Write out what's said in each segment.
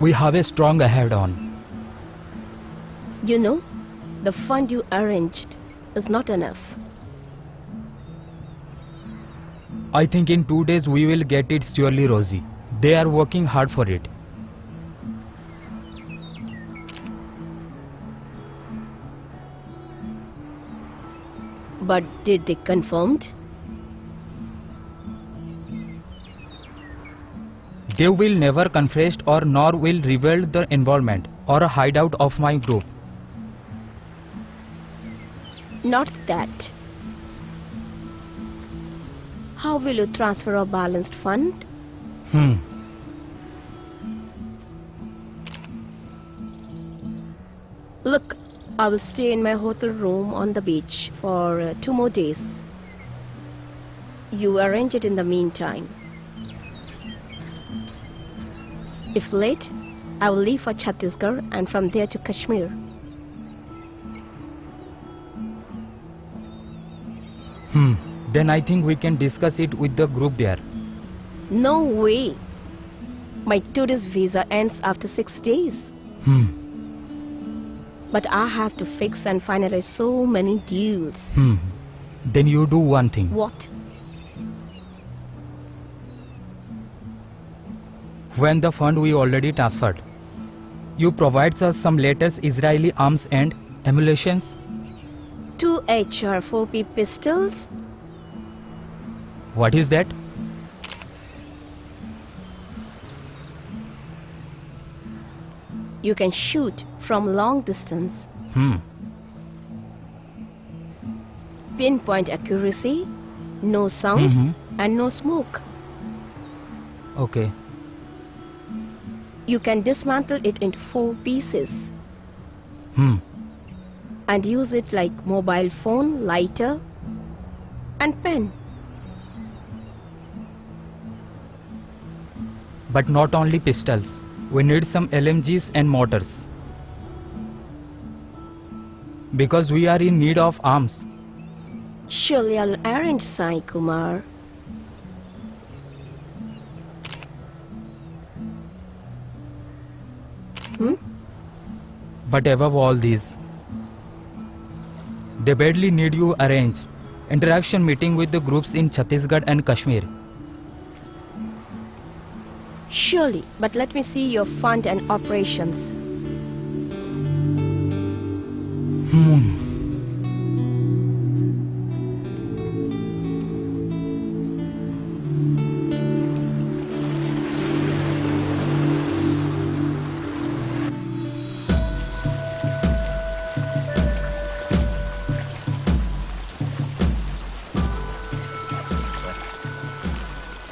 We have a strong ahead on. You know, the fund you arranged is not enough. I think in 2 days we will get it surely, Rosie. They are working hard for it. But did they confirmed? They will never confess or nor will reveal the involvement or a hideout of my group. Not that. How will you transfer a balanced fund? Look, I will stay in my hotel room on the beach for 2 more days. You arrange it in the meantime. If late, I will leave for Chhattisgarh and from there to Kashmir. Then I think we can discuss it with the group there. No way. My tourist visa ends after 6 days. But I have to fix and finalize so many deals. Then you do one thing. What? When the fund we already transferred, you provide us some latest Israeli arms and ammunitions. 2 HR-4P pistols? What is that? You can shoot from long distance. Pinpoint accuracy, no sound, and no smoke. Okay. You can dismantle it into 4 pieces. And use it like mobile phone, lighter, and pen. But not only pistols. We need some LMGs and mortars. Because we are in need of arms. Surely I'll arrange, Sai Kumar. But above all these, they badly need you arrange interaction meeting with the groups in Chhattisgarh and Kashmir. Surely, but let me see your fund and operations.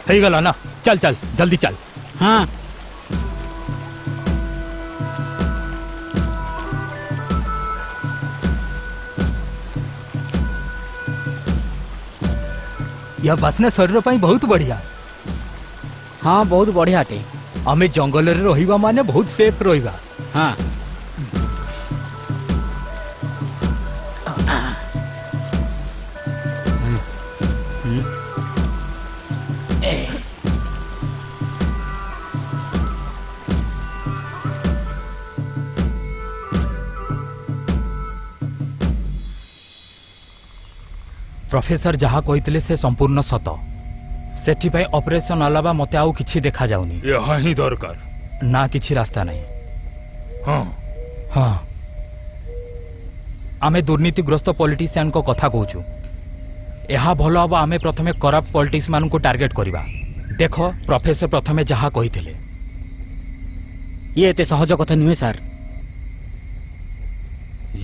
ହେଇଗଲା ନା चल चल जल्दी चल। हाँ यह बासना शरीर ପାଇଁ बहुत बढ़िया। हाँ बहुत बढ़िया टे। आमे जंगल रे रहिबा माने बहुत सेफ रहिबा। हाँ प्रोफेसर जहाँ कही से संपूर्ण सत से ऑपरेशन अलावा मते आउ किछि देखा जाउनी। यहाँ ही दरकार ना किछि रास्ता नहीं। हाँ हाँ आमे दुर्नीतिग्रस्त पॉलिटिशियन को कथा कहूँ। यह भल हम आमे प्रथमे करप्ट पॉलिटिक्स मान को टार्गेट करवा। देख प्रोफेसर प्रथमे जहाँ कही ये एते सहज कथा नुहे सार।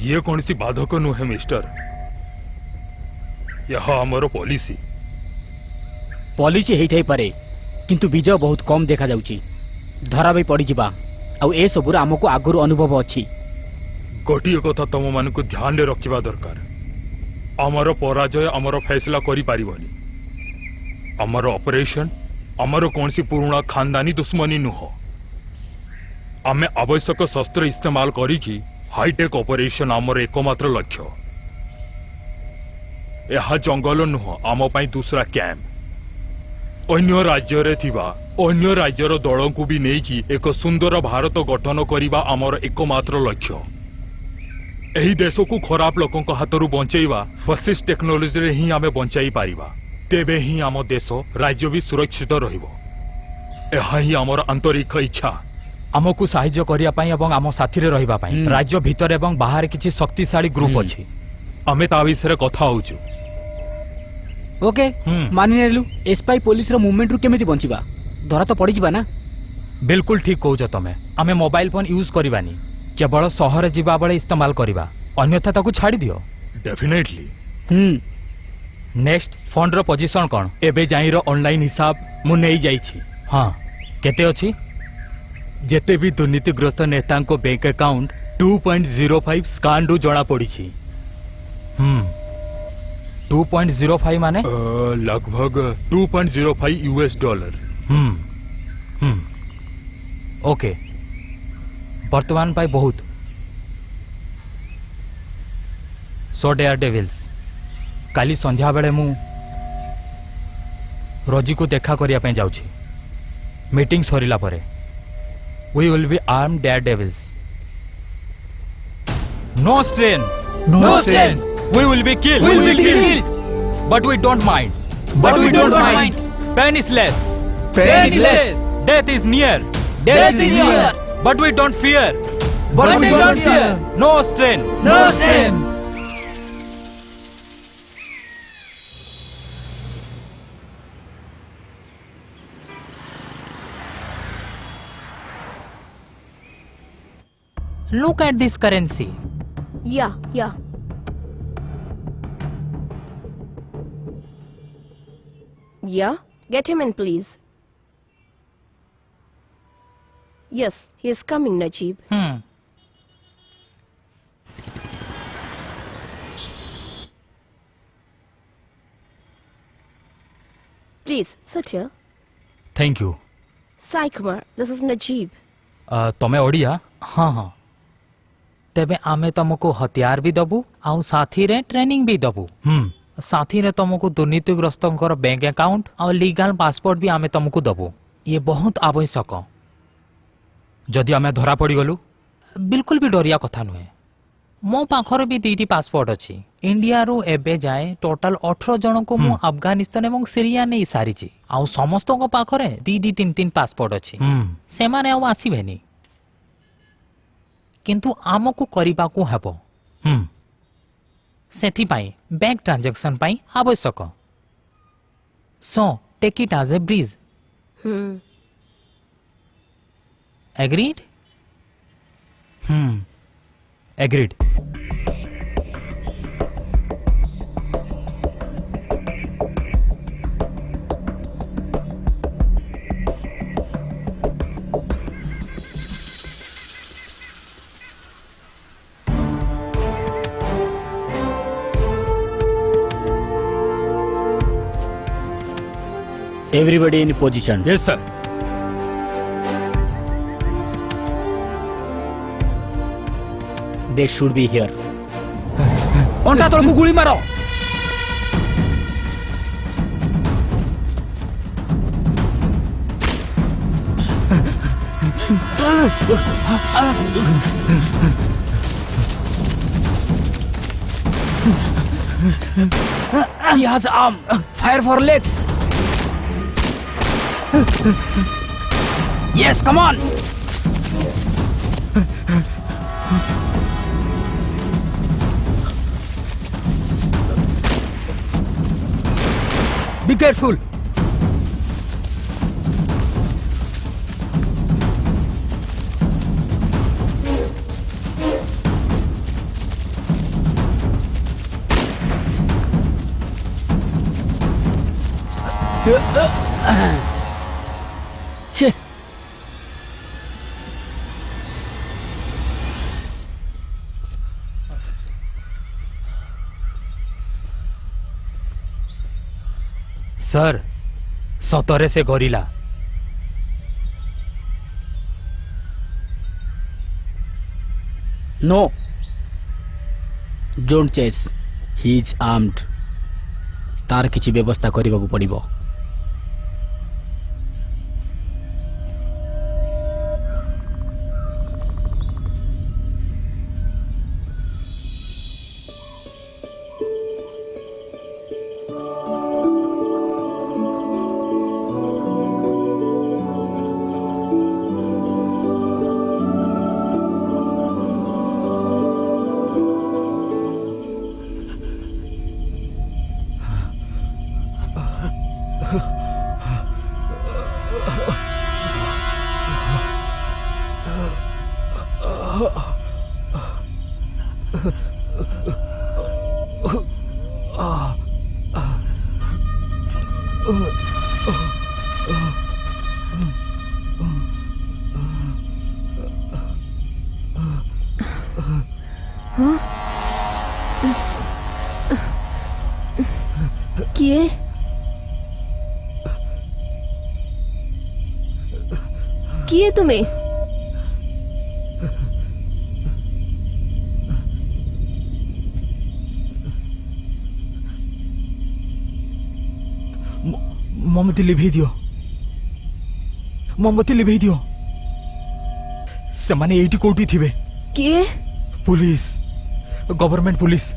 ये कौन सी बाधक नुहे मिस्टर, यह आमर पॉलिसी। पॉलिसी हेई पारे किंतु विजय बहुत कम देखा जाउची। धरा भी पड़ी जिबा आउ ए सबुर हमको आगुर अनुभव अछि। गोटिए कथा तुम मान को ध्यान रे रखिबा दरकार। आमर पराजय आमर फैसला करि पारिबनी। आमर ऑपरेशन आमर कौन सी पुराना खानदानी दुश्मनी नुह। आमे आवश्यक शस्त्र इस्तेमाल करिकी हाईटेक ऑपरेशन आमर एकमात्र लक्ष्य। यह जंगल नुह आम पाई दूसरा कैंप। अन्य राज्य रे थिबा ଅନ୍ୟ ରାଜ୍ୟର ଦଳଙ୍କୁ ବି ନେଇକି ଏକ ସୁନ୍ଦର ଭାରତ ଗଠନ କରିବା ଆମର ଏକମାତ୍ର ଲକ୍ଷ୍ୟ। ଏହି ଦେଶକୁ ଖରାପ ଲୋକଙ୍କ ହାତରୁ ବଞ୍ଚାଇବା ଫାସିଷ୍ଟ ଟେକ୍ନୋଲୋଜିରେ ହିଁ ଆମେ ବଞ୍ଚାଇ ପାରିବା। ତେବେ ହିଁ ଆମ ଦେଶ ରାଜ୍ୟ ବି ସୁରକ୍ଷିତ ରହିବ। ଏହା ହିଁ ଆମର ଆନ୍ତରିକ ଇଚ୍ଛା। ଆମକୁ ସାହାଯ୍ୟ କରିବା ପାଇଁ ଏବଂ ଆମ ସାଥିରେ ରହିବା ପାଇଁ ରାଜ୍ୟ ଭିତରେ ଏବଂ ବାହାରେ କିଛି ଶକ୍ତିଶାଳୀ ଗ୍ରୁପ ଅଛି। ଆମେ ତା ବିଷୟରେ କଥା ହଉଛୁ। ଓକେ ମାନି ନେଲୁ। ଏସ୍ପାଇ ପୋଲିସର ମୁଭମେଣ୍ଟରୁ କେମିତି ବଞ୍ଚିବା? ଧରା ତ ପଡ଼ିଯିବା ନା। ବିଲକୁଲ ଠିକ କହୁଛ ତମେ। ଆମେ ମୋବାଇଲ ଫୋନ ୟୁଜ କରିବାନି, କେବଳ ସହରରେ ଯିବା ବେଳେ ଇସ୍ତେମାଲ କରିବା, ଅନ୍ୟଥା ତାକୁ ଛାଡ଼ି ଦିଅ। ଡେଫିନେଟଲି। ନେକ୍ସଟ ଫଣ୍ଡର ପୋଜିସନ କ'ଣ? ଏବେ ଯାଏର ଅନଲାଇନ ହିସାବ ମୁଁ ନେଇଯାଇଛି। ହଁ, କେତେ ଅଛି? ଯେତେ ବି ଦୁର୍ନୀତିଗ୍ରସ୍ତ ନେତାଙ୍କ ବ୍ୟାଙ୍କ ଆକାଉଣ୍ଟ 2.05 ସ୍କାନରୁ ଜଣାପଡ଼ିଛି। 2.05 ମାନେ लगभग 2.05 US डॉलर। ओके, ବର୍ତ୍ତମାନ ପାଇଁ ବହୁତ। ସୋ ଡେୟାର ଡେଭିଲ୍ସ, କାଲି ସନ୍ଧ୍ୟାବେଳେ ମୁଁ ରୋଜିକୁ ଦେଖା କରିବା ପାଇଁ ଯାଉଛି। ମିଟିଂ ସରିଲା ପରେ we will be armed daredevils. No strain, no strain. We will be killed. We will be killed. But we don't mind. But we don't mind. Pain is less. Pain is less. Death is near. Death is near. But we don't fear. But we don't fear. No strain. No strain. Look at this currency. Yeah, yeah. Yeah, get him in, please. Yes, he is coming, Najib. Please, sit here. Thank you. Sai Kumar, this is Najib. ତମେ ଓଡ଼ିଆ? ହଁ ହଁ। ତେବେ ଆମେ ତମକୁ ହତିଆର ବି ଦବୁ ଆଉ ସାଥିରେ ଟ୍ରେନିଂ ବି ଦବୁ। ସାଥିରେ ତମକୁ ଦୁର୍ନୀତିଗ୍ରସ୍ତଙ୍କର ବ୍ୟାଙ୍କ ଆକାଉଣ୍ଟ ଆଉ ଲିଗାଲ ପାସପୋର୍ଟ ବି ଆମେ ତମକୁ ଦବୁ। ଇଏ ବହୁତ ଆବଶ୍ୟକ। ଯଦି ଆମେ ଧରା ପଡ଼ିଗଲୁ, ବିଲକୁଲ ବି ଡରିବା କଥା ନୁହେଁ। ମୋ ପାଖରେ ବି 2ଟି ପାସପୋର୍ଟ ଅଛି। ଇଣ୍ଡିଆରୁ ଏବେ ଯାଏ ଟୋଟାଲ 18 ଜଣଙ୍କୁ ମୁଁ ଆଫଗାନିସ୍ତାନ ଏବଂ ସିରିଆ ନେଇ ସାରିଛି। ଆଉ ସମସ୍ତଙ୍କ ପାଖରେ 2-3 ପାସପୋର୍ଟ ଅଛି। ସେମାନେ ଆଉ ଆସିବେନି, କିନ୍ତୁ ଆମକୁ କରିବାକୁ ହେବ। ସେଥିପାଇଁ ବ୍ୟାଙ୍କ ଟ୍ରାଞ୍ଜାକ୍ସନ ପାଇଁ ଆବଶ୍ୟକ। So take it as a bridge. Agreed? Agreed. Everybody in position. Yes, sir. They should be here. ଅଣ୍ଟା ତଳକୁ ଗୁଳି ମାର। He has arm. Fire for legs. Yes, come on. Be careful. Che. Sir, सतरे से gorilla. No. Don't chase. He is armed. तार किछि व्यवस्था କରିବାକୁ ପଡ଼ିବ। किए किए तुम्हें? मोमबत्ती लिभेई दियो, मोमबत्ती लिभेई दियो। सेमाने एइटी कोठी थिबे। किए? Police, government police.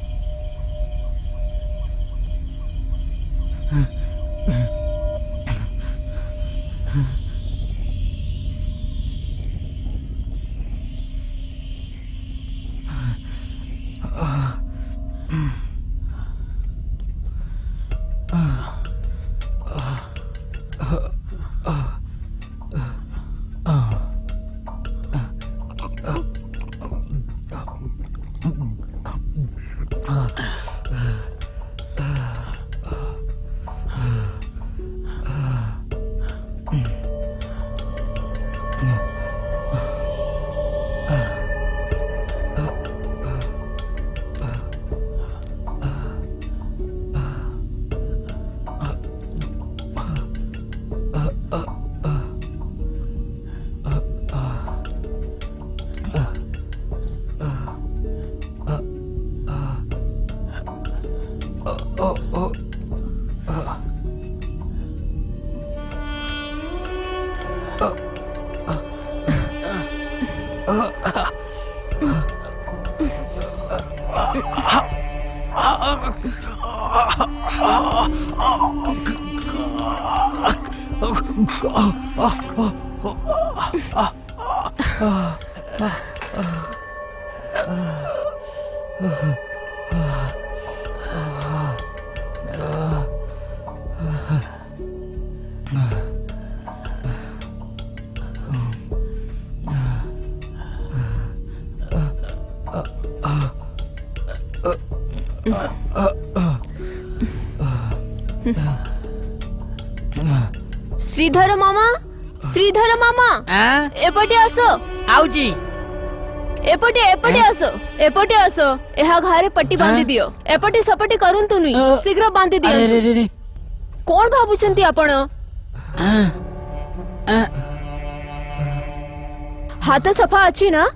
श्रीधर मामा, श्रीधर मामा, एपटे आसो। आउची एपटे एपटे आसो, एपटे आसो। एहा घारे पट्टी बांधी दियो। एपटे सपटे करंतुनी, शीघ्र बांधी दियो। अरे रे रे कोण भाबुचंती आपण? हाथ सफा अछि ना?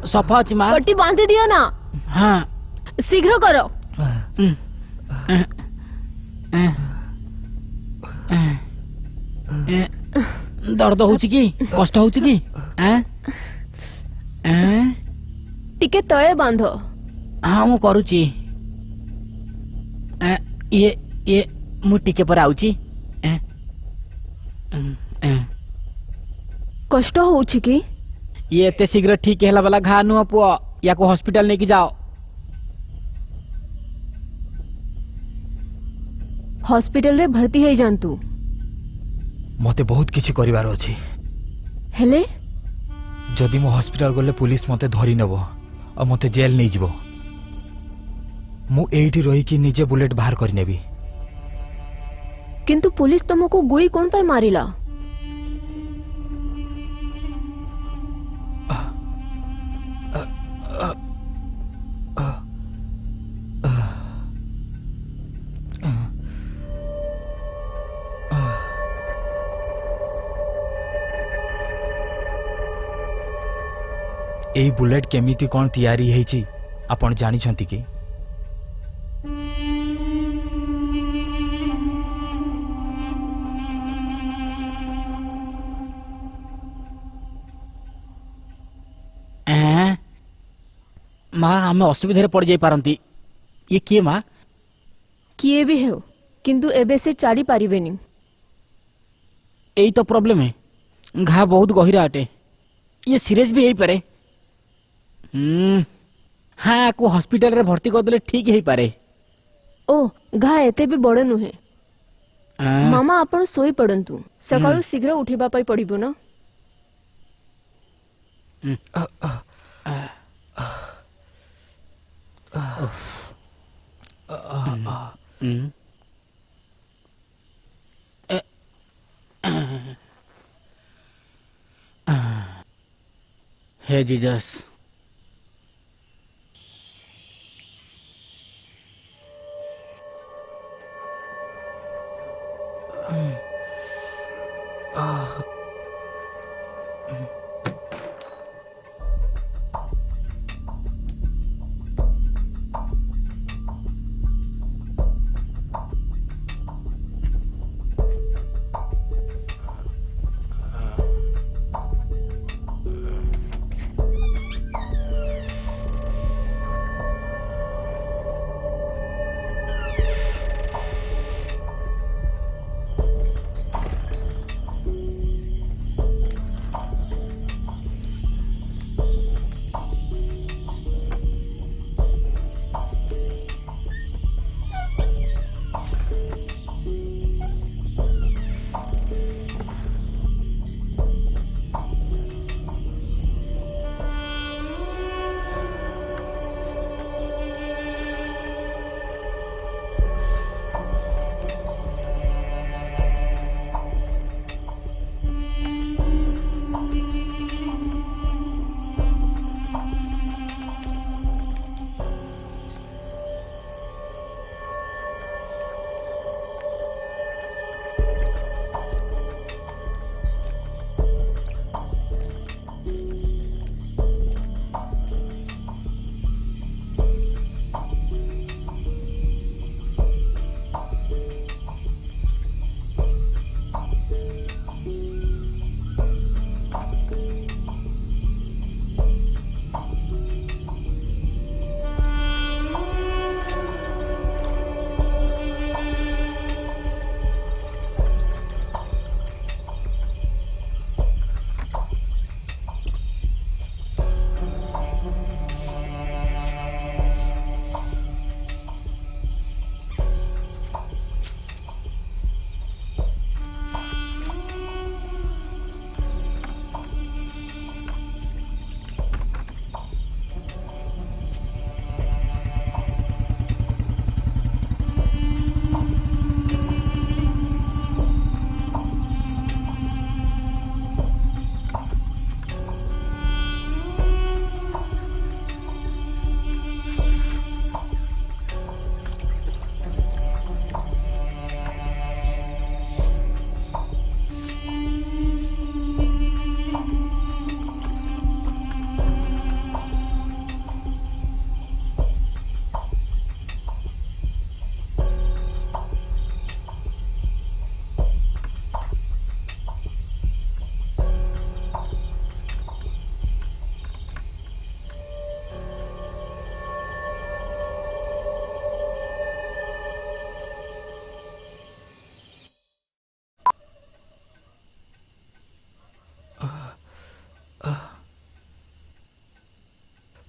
सफा अछि मां। पट्टी बांधी दियो ना। हां शीघ्र करो। दर्द होउची की कष्ट होउची की? टिके तळे बांधो। हाँ मु करूची। ये मु टिके पर आउची। कष्ट होउची की? ये एते शीघ्र ठीक हैला वाला घा नुआ पुआ, या को हॉस्पिटल लेके जाओ। हॉस्पिटल रे भर्ती है जानतु। मते बहुत किछि करिवार अछि। हेले जदि मो हॉस्पिटल गले पुलिस मते धरि नेबो और मते जेल नै जिवो, मु एइठी रही कि निजे बुलेट बाहर करि नेबी। किंतु पुलिस तुमको गुली कोन पे मारिला? एई बुलेट केमिति कोन तैयारी हेछि आपण जानि छंती कि? माँ हमें असुविधा पड़ जाई पारंती। ये किए माँ? किए भी हो, किंतु एबे से चाली पारिबेनी। यही तो प्रॉब्लम है, घा बहुत गहिरा अटे। ये सीरियस भी यही पारे। हाँ को हॉस्पिटल रे भर्ती कर देले ठीक ही पारे। ओ घा एते भी बड़ नुहे। मामा आपण सोई पड़ंतु, सकाळु शीघ्र उठिबा पई पड़िबो ना। हे जीसस,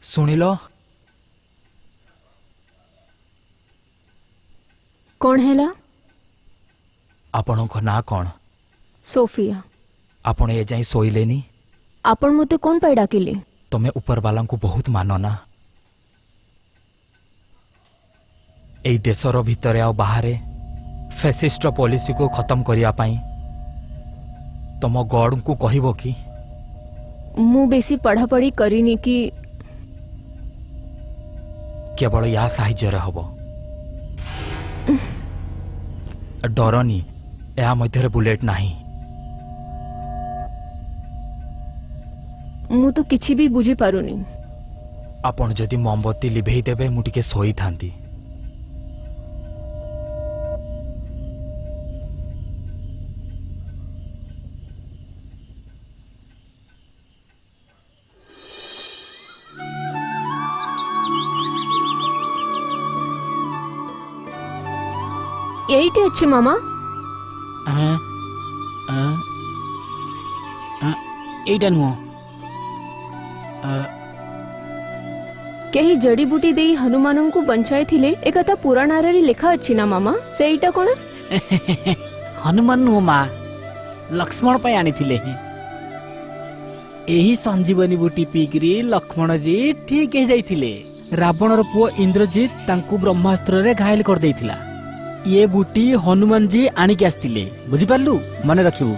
ଶୁଣିଲ? कौन है? ଆପଣଙ୍କ ନାଁ କ'ଣ? सोफिया। ଆପଣ ଏ ଯାଇ ଶୋଇଲେନି? आपण मते कौन पाई डाकिले? ତମେ ଉପରବାଲାଙ୍କୁ ବହୁତ ମାନ ନା? ଏଇ ଦେଶର ଭିତରେ ଆଉ ବାହାରେ ଫ୍ୟାସିଷ୍ଟ ପଲିସିକୁ ଖତମ କରିବା ପାଇଁ ତମ ଗଡଙ୍କୁ କହିବ କି? मु बेसी पढ़ापढ़ी करिनी कि କେବଳ ୟା ସାହାଯ୍ୟରେ ହବ। ଡରନି, ଏହା ମଧ୍ୟରେ ବୁଲେଟ୍ ନାହିଁ। मु तो किछि भी बुझी पारुनी। ଆପଣ ଯଦି ମୋମବତୀ ଲିଭେଇ ଦେବେ ମୁଁ ଟିକେ ଶୋଇଥାନ୍ତି। एइटे अच्छे मामा। এইটা নুহ केही जड़ी बूटी देई हनुमान को बंचाई थिले एकता पुराण रे लिखा अछि ना मामा, सेइटा कोन? हनुमान नुह माँ, लक्ष्मण पाई आनी थिले। ଏହି ସଞ୍ଜୀବନୀ ବୁଟି ପିଇକିରି ଲକ୍ଷ୍ମଣଜୀ ଠିକ ହେଇଯାଇଥିଲେ। ରାବଣର ପୁଅ ଇନ୍ଦ୍ରଜିତ ତାଙ୍କୁ ବ୍ରହ୍ମାସ୍ତ୍ରରେ ଘାୟଲ କରିଦେଇଥିଲା। ଇଏ ବୁଟି ହନୁମାନଜୀ ଆଣିକି ଆସିଥିଲେ। ବୁଝିପାରିଲୁ? ମନେ ରଖିବୁ।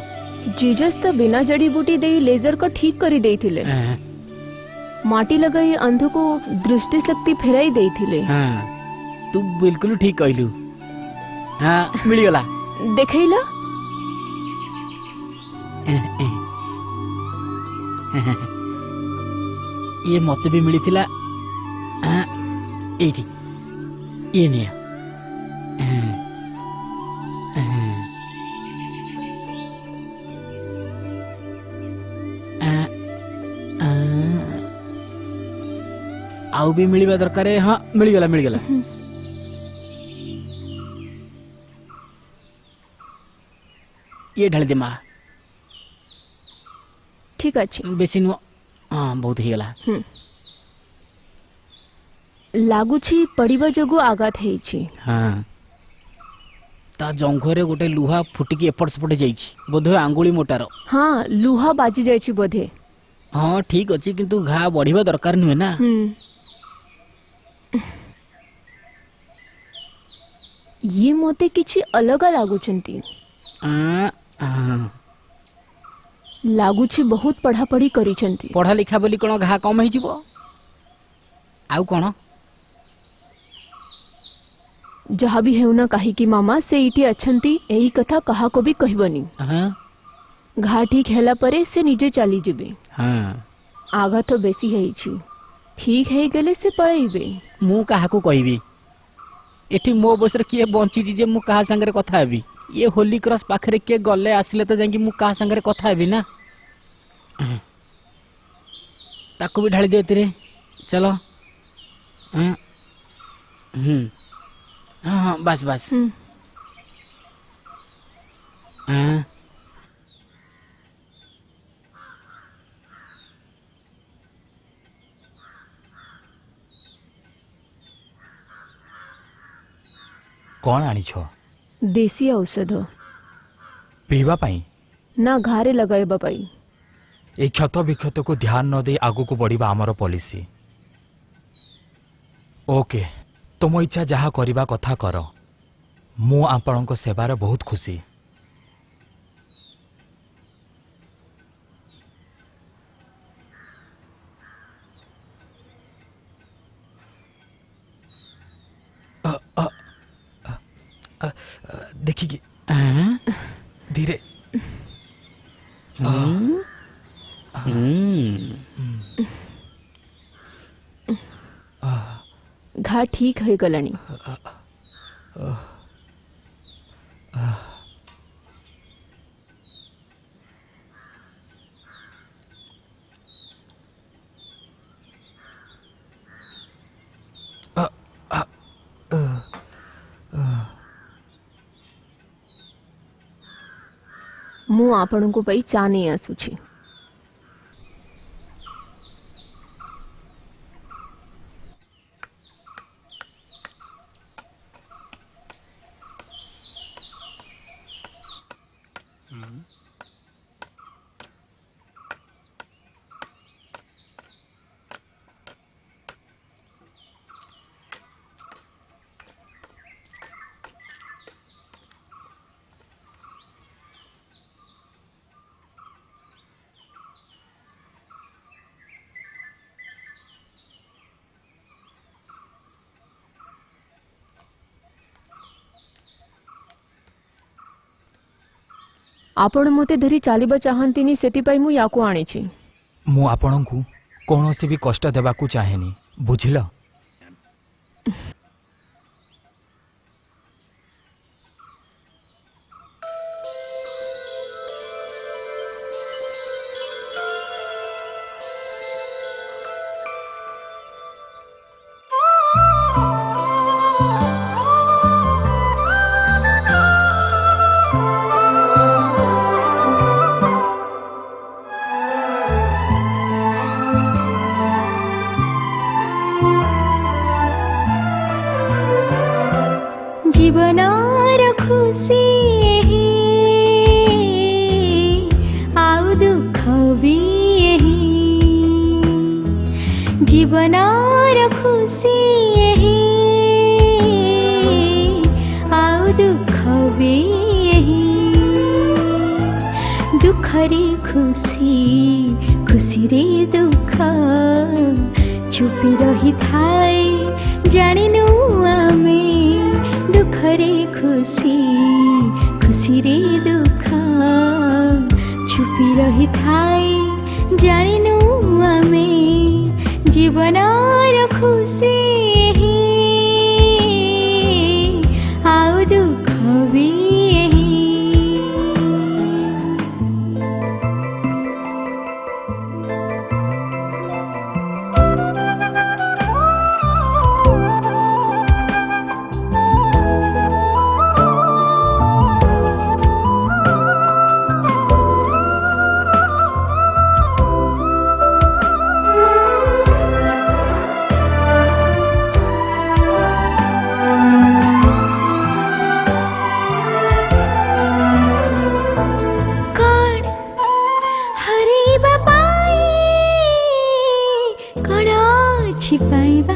जीजस तो बिना जड़ी बूटी दे लेजर को ठीक करी देइथिले। माटी लगाई अंध को दृष्टि शक्ति फेराई देइथिले। हाँ, तू बिल्कुल ठीक कहलू। हाँ, मिलगला। देखैला ये मते भी मिली एठी ये निया आउ भी मिलवा दरकार। हाँ, मिलगला मिलगला। ये ढाली दे माँ। ठीक अच्छे बेसी नुह। हाँ, बहुत ही गला। लागुछि पड़िबा जोगु आघात हेछि। हाँ, ता जंघरे गोटे लुहा फुटिकी एपट सेपट जाइछि। बोधे आंगुली मोटार। हाँ, लुहा बाजी जाइछि बोधे। हाँ, ठीक अछि, किंतु घा बढ़िबा दरकार नुहे ना। ये मोते किछि अलग लागुछंती। लागुछि बहुत पढ़ा पढ़ी करिछंती। पढ़ा लिखा बोली कोन घा कम हे जिवो? आउ कोन? जहाँ भी हेउना कही कि मामा से इटी अच्छंती यही कथा कहा को भी कहबनी। हाँ, घा ठीक हैला परे से निजे चली जिबे। हाँ, आगा तो बेसी हेछि। ठीक है गले से पळैबे। मु काहा को कहबी? एठी मो बसरे किए बंची जे मु काहा संगरे कथा हेबी? ये होली क्रॉस पाखरे के गले आसिले तो जांगी मु काहा संगरे कथा हेबी ना। ताको भी ढाली दे तेरे। चलो। हाँ, हाँ, बस बस। हाँ, कौन आनिछ? देसी औषध पीवा पाई ना घारे लगाइबा पाई। ए क्षत विक्षत को ध्यान न दे आगु को बढ़िबा हमर पॉलिसी। ओके, तुम इच्छा जहा करिबा कथा कर। मु आपणक सेवार बहुत खुशी। देखिए धीरे। घा ठीक है गलनी। मु आपणको पई चा नहीं आसुछि। आपण मते धरी चालिबा चाहंतीनी सेति पई मु याको आनिछि। मु आपणकु कोनोसी भी कष्ट देबाकू चाहेनी, बुझिल? जीवनर खुशी यही आउ दुख भी यही दुखरे खुशी खुशी रे दुख चुपी रही थाए जानिनु आमे दुखरे खुशी खुशी रे दुख चुपी रही थाए जानिनु आमे जीवनर खुशी यही आउ दुख भी यही छिपाइबा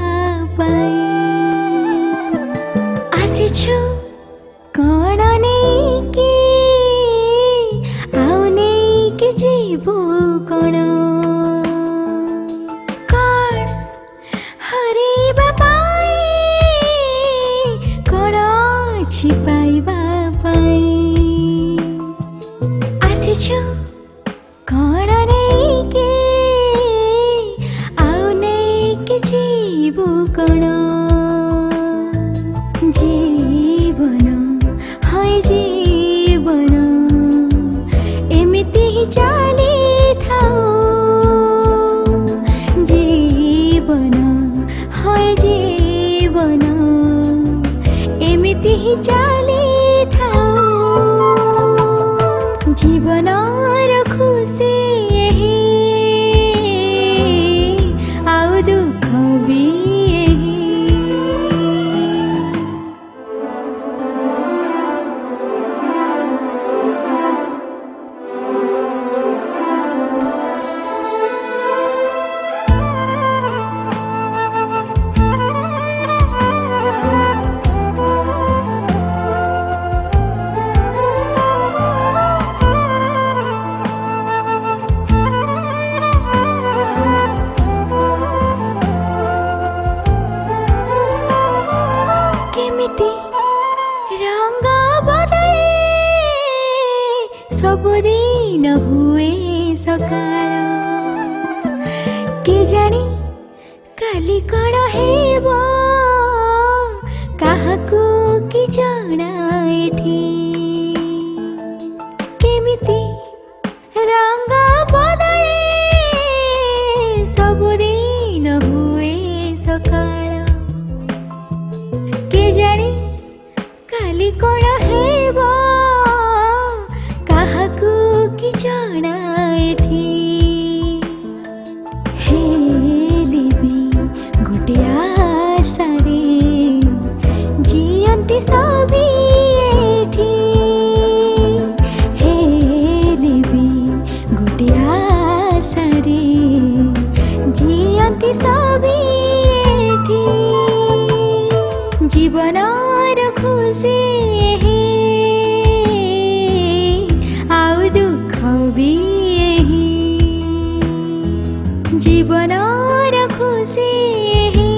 आसिछु कण नेकी आउ नेकी जीवो कण कण हरिबा कण छिपाइबा आसिछु कण नेकी कण जीवन हाय जीवन एमिति ही चाली थाओ जीवन हाय जीवन एमिति ही चाली थाओ जीवनर खुशी यही आउ दुख भी रंग बदले सबुदिन हुए सकाळ के जानी काली कण हेब काहाकू कि जଣା एठी केमिति रंग बदले सबुदिन हुए सकाळ के जानी काली कण हेब काहाकू कि जଣା एठी हेलिबी गोटे आशारे जियंती सभी एठी हेलिबी गोटे आशारे जियंती सभी एठी जीवनर खुशी यही आउ दुख भी यही जीवनर खुशी यही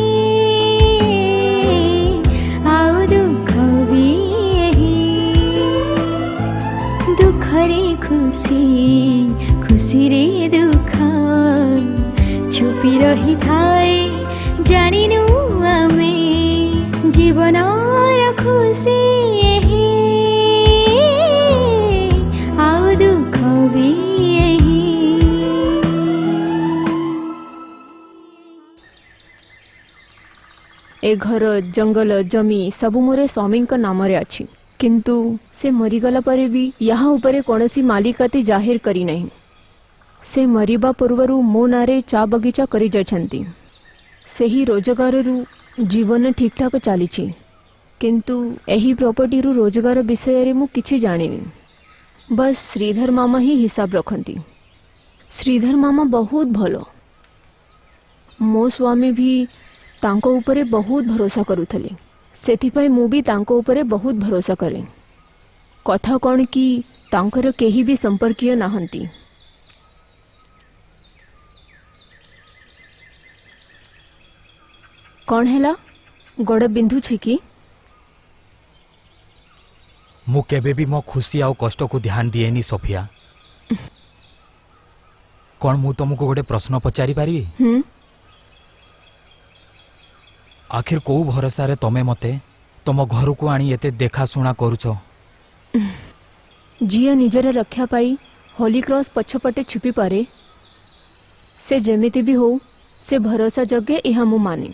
आउ दुख भी यही दुखरे खुशी खुशी रे दुख छुपी रही थाए जानिनु आमे जीवनर खुशी यही आउ दुख भी यही ए घर जंगल जमी सबु मोरे स्वामी नाम अच्छी किंतु से मरीगला परे भी यहाँ उपरे कौनसी मालिकाती जाहिर करी नहीं से मरिबा पूर्वरु मो नारे चा बगीचा करी जाइछंती सेही रोजगार जीवन ठीक ठाक चली किंतु एही प्रॉपर्टी रु रोजगार विषय रे मु किछि जानिनी बस श्रीधर मामा ही हिसाब रखती श्रीधर मामा बहुत भलो ମୋ ସ୍ୱାମୀ ବି ତାଙ୍କ ଉପରେ ବହୁତ ଭରସା କରୁଥିଲେ, ସେଥିପାଇଁ ମୁଁ ବି ତାଙ୍କ ଉପରେ ବହୁତ ଭରସା କରେ। କଥା କ'ଣ କି ତାଙ୍କର କେହି ବି ସମ୍ପର୍କୀୟ ନାହାନ୍ତି। କ'ଣ ହେଲା, ଗୋଡ଼ ବିନ୍ଧୁଛି କି? ମୁଁ କେବେ ବି ମୋ ଖୁସି ଆଉ କଷ୍ଟକୁ ଧ୍ୟାନ ଦିଏନି ସୋଫିଆ। କ'ଣ ମୁଁ ତମକୁ ଗୋଟେ ପ୍ରଶ୍ନ ପଚାରି ପାରିବି? ଆଖିର କୋଉ ଭରସାରେ ତମେ ମତେ ତମ ଘରକୁ ଆଣି ଏତେ ଦେଖାଶୁଣା କରୁଛ? ଝିଅ ନିଜର ରକ୍ଷା ପାଇଁ ହୋଲି କ୍ରସ୍ ପଛପଟେ ଛୁପିପାରେ, ସେ ଯେମିତି ବି ହଉ ସେ ଭରସା ଯୋଗ୍ୟ, ଏହା ମୁଁ ମାନେ।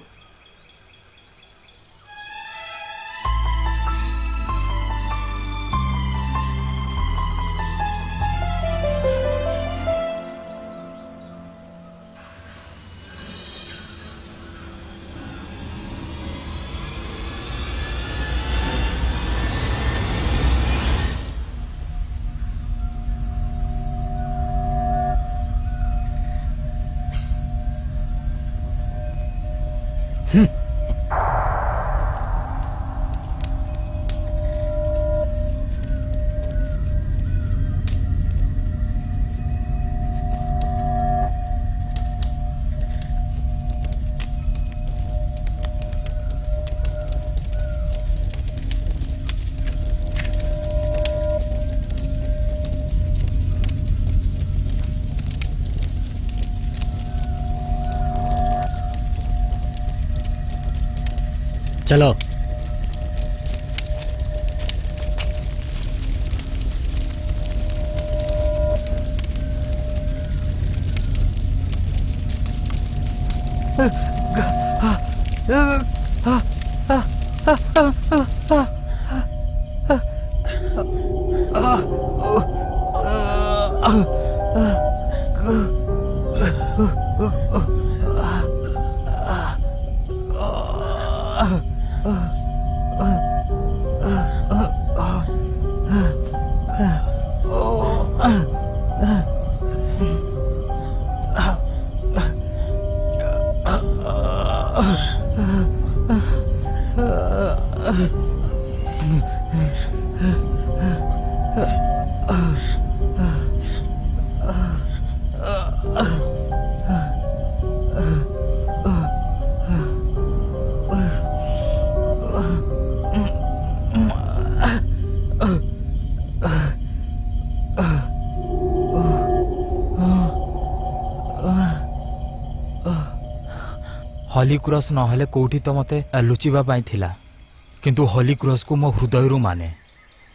चलो। ହଲି କ୍ରସ୍ ନହେଲେ କୋଉଠି ତ ମତେ ଲୁଚିବା ପାଇଁ ଥିଲା, କିନ୍ତୁ ହଲି କ୍ରସ୍କୁ ମୋ ହୃଦୟରୁ ମାନେ।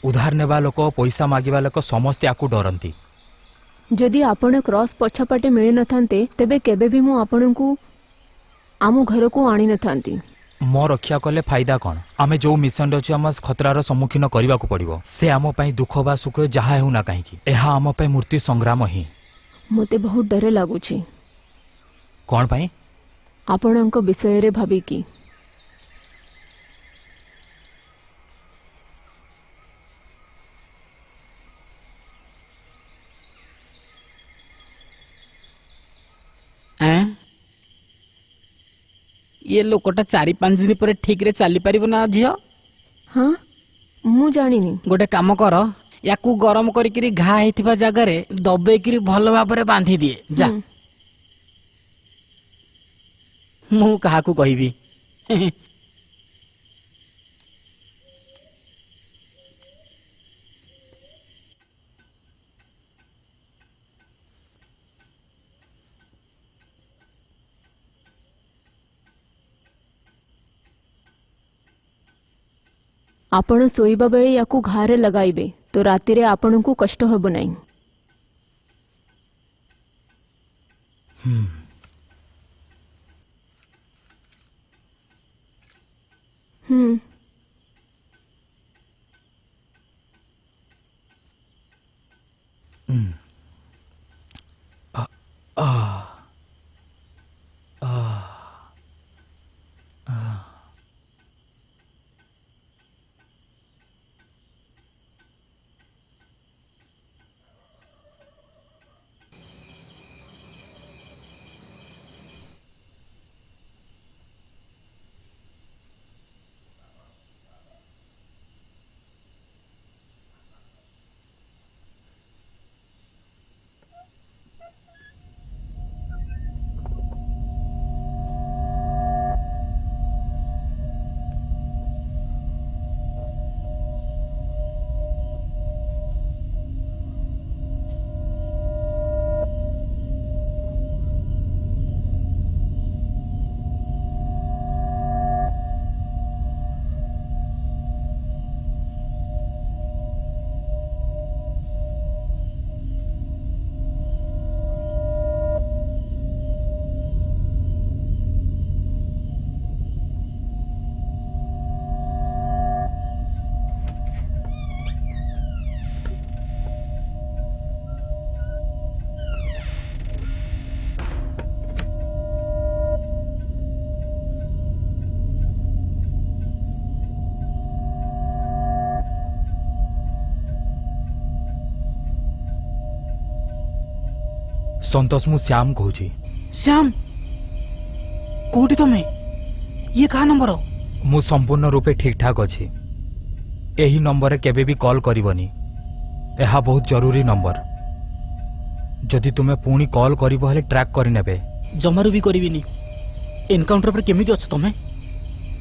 ଉଧାର ନେବା ଲୋକ, ପଇସା ମାଗିବା ଲୋକ ସମସ୍ତେ ଆକୁ ଡରନ୍ତି। ଯଦି ଆପଣ କ୍ରସ୍ ପଛପଟେ ମିଳିନଥାନ୍ତେ ତେବେ କେବେ ବି ମୁଁ ଆପଣଙ୍କୁ ଆମ ଘରକୁ ଆଣିନଥାନ୍ତି। ମୋ ରକ୍ଷା କଲେ ଫାଇଦା କ'ଣ? ଆମେ ଯୋଉ ମିଶନରେ ଅଛୁ ଆମ ଖତରାର ସମ୍ମୁଖୀନ କରିବାକୁ ପଡ଼ିବ। ସେ ଆମ ପାଇଁ ଦୁଃଖ ବା ସୁଖ ଯାହା ହେଉନା କାହିଁକି, ଏହା ଆମ ପାଇଁ ମୃତ୍ୟୁ ସଂଗ୍ରାମ ହିଁ। ମୋତେ ବହୁତ ଡର ଲାଗୁଛି କ'ଣ ପାଇଁ? ଆପଣଙ୍କ ବିଷୟରେ ଭାବିକି। ये लोकटा 4-5 दिन पर ठीक रे चली पारिबो ना झियो? हाँ, ମୁଁ ଜାଣିନି। गोटे काम कर, याकू गरम करिकिरी घा हेथिबा जगह रे दबेकिरी भल भाबरे बांधी दिए जा। मु काहाकू कहिबी? ଆପଣ ଶୋଇବା ବେଳେ ୟାକୁ ଘାରେ ଲଗାଇବେ ତ ରାତିରେ ଆପଣଙ୍କୁ କଷ୍ଟ ହେବ ନାହିଁ। ସନ୍ତୋଷ ମୁଁ ଶ୍ୟାମ କହୁଛି। ଶ୍ୟାମ କୋଉଠି ତମେ? ଇଏ କାହା ନମ୍ବର? ମୁଁ ସମ୍ପୂର୍ଣ୍ଣ ରୂପେ ଠିକ୍ ଠାକ୍ ଅଛି। ଏହି ନମ୍ବରରେ କେବେ ବି କଲ୍ କରିବନି। ଏହା ବହୁତ ଜରୁରୀ ନମ୍ବର। ଯଦି ତୁମେ ପୁଣି କଲ୍ କରିବ ହେଲେ ଟ୍ରାକ୍ କରିନେବେ। ଜମାରୁ ବି କରିବିନି। ଏନକାଉଣ୍ଟର ପରେ କେମିତି ଅଛ ତମେ?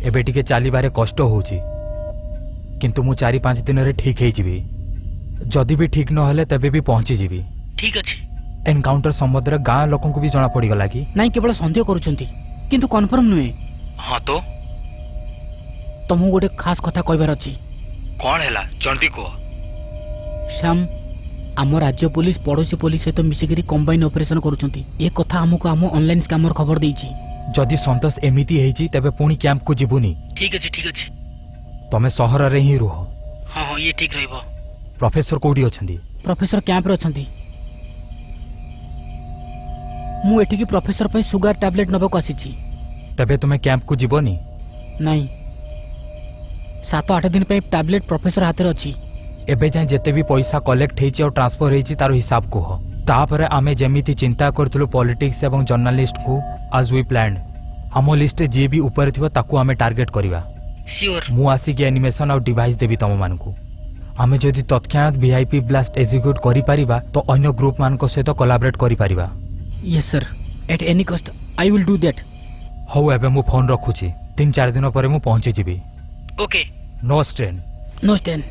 ଏବେ ଟିକେ ଚାଲିବାରେ କଷ୍ଟ ହେଉଛି, କିନ୍ତୁ ମୁଁ 4-5 ଦିନରେ ଠିକ୍ ହେଇଯିବି। ଯଦି ବି ଠିକ୍ ନହେଲେ ତେବେ ବି ପହଞ୍ଚିଯିବି। ଠିକ ଅଛି। ଏନକାଉଣ୍ଟର ସମ୍ବନ୍ଧରେ ଗାଁ ଲୋକଙ୍କୁ ବି ଜଣାପଡ଼ିଗଲା କି? ନାଇଁ, କେବଳ ସନ୍ଦେହ କରୁଛନ୍ତି କିନ୍ତୁ କନଫର୍ମ ନୁହେଁ। ହଁ ତ ତମକୁ ଗୋଟେ ଖାସ୍ କଥା କହିବାର ଅଛି। କ'ଣ ହେଲା ଜଲ୍ଦି କୁହ। ଶ୍ୟାମ, ଆମ ରାଜ୍ୟ ପୋଲିସ ପଡ଼ୋଶୀ ପୋଲିସ ସହିତ ମିଶିକରି କମ୍ବାଇନ୍ ଅପରେସନ କରୁଛନ୍ତି। ଏ କଥା ଆମକୁ ଆମ ଅନଲାଇନ୍ ସ୍କାମର ଖବର ଦେଇଛି। ଯଦି ସନ୍ତୋଷ ଏମିତି ହେଇଛି ତେବେ ପୁଣି କ୍ୟାମ୍ପକୁ ଯିବୁନି। ଠିକ ଅଛି ଠିକ ଅଛି। ତମେ ସହରରେ ହିଁ ରୁହ। ହଁ ହଁ, ଇଏ ଠିକ ରହିବ। ପ୍ରଫେସର କୋଉଠି ଅଛନ୍ତି? ପ୍ରଫେସର କ୍ୟାମ୍ପରେ ଅଛନ୍ତି। ମୁଁ ଏଠିକି ପ୍ରଫେସର ପାଇଁ ସୁଗାର ଟ୍ୟାବଲେଟ୍ ନେବାକୁ ଆସିଛି। ତେବେ ତୁମେ କ୍ୟାମ୍ପକୁ ଯିବନି? ନାଇଁ, 7-8 ଦିନ ପାଇଁ ଟ୍ୟାବଲେଟ୍ ପ୍ରଫେସର ହାତରେ ଅଛି। ଏବେ ଯାଏଁ ଯେତେ ବି ପଇସା କଲେକ୍ଟ ହେଇଛି ଆଉ ଟ୍ରାନ୍ସଫର ହେଇଛି ତାର ହିସାବ କୁହ। ତାପରେ ଆମେ ଯେମିତି ଚିନ୍ତା କରିଥିଲୁ ପଲିଟିକ୍ସ ଏବଂ ଜର୍ଣ୍ଣାଲିଷ୍ଟକୁ, ଆଜ୍ ୱି ପ୍ଲାନ୍ଡ, ଆମ ଲିଷ୍ଟରେ ଯିଏ ବି ଉପରେ ଥିବ ତାକୁ ଆମେ ଟାର୍ଗେଟ୍ କରିବା। ସିଓର। ମୁଁ ଆସିକି ଆନିମେସନ୍ ଆଉ ଡିଭାଇସ୍ ଦେବି ତମମାନଙ୍କୁ। ଆମେ ଯଦି ତତ୍କ୍ଷଣାତ୍ VIP ବ୍ଲାଷ୍ଟ ଏକ୍ଜିକ୍ୟୁଟ୍ କରିପାରିବା ତ ଅନ୍ୟ ଗ୍ରୁପମାନଙ୍କ ସହିତ କୋଲାବରେଟ୍ କରିପାରିବା। ୟେସ୍ ସାର୍, ଏଟ୍ ଏନି କଷ୍ଟ ଆଇ ୱିଲ୍ ଡୁ ଦ୍ୟାଟ୍। ହଉ, ଏବେ ମୁଁ ଫୋନ୍ ରଖୁଛି। 3-4 ଦିନ ପରେ ମୁଁ ପହଞ୍ଚିଯିବି। Okay. No strain. Know stand.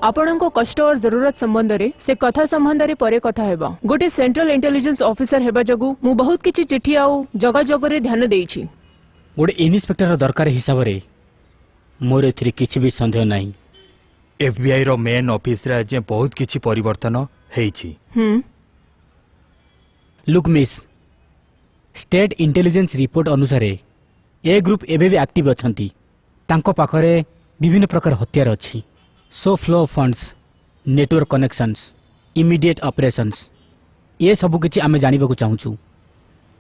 ଆପଣଙ୍କ କଷ୍ଟ और जरूरत संबंधରେ से कथा संबंधରେ ପରେ କଥା ହେବା। गोटे सेंट्रल इंटेलिजेंस ऑफिसर हेबा जगु मु बहुत किछि चिठी आउ जगह जगह ध्यान देइछि। गोटे इन्स्पेक्टर दरकार हिसाब रे मोर एथिरे किछि भी संदेह नाही। FBI रो मेन ऑफिस रे आज बहुत किछि परिवर्तन ହେଇଛି। Look miss, state intelligence report अनुसार ए ग्रुप एबे भी एक्टिव अछंती। तांको पाखरे विभिन्न प्रकार हथियार अछि। So flow of funds, network connections, immediate operations, ये सब किछि आमे जानिबाकू चाहूछु।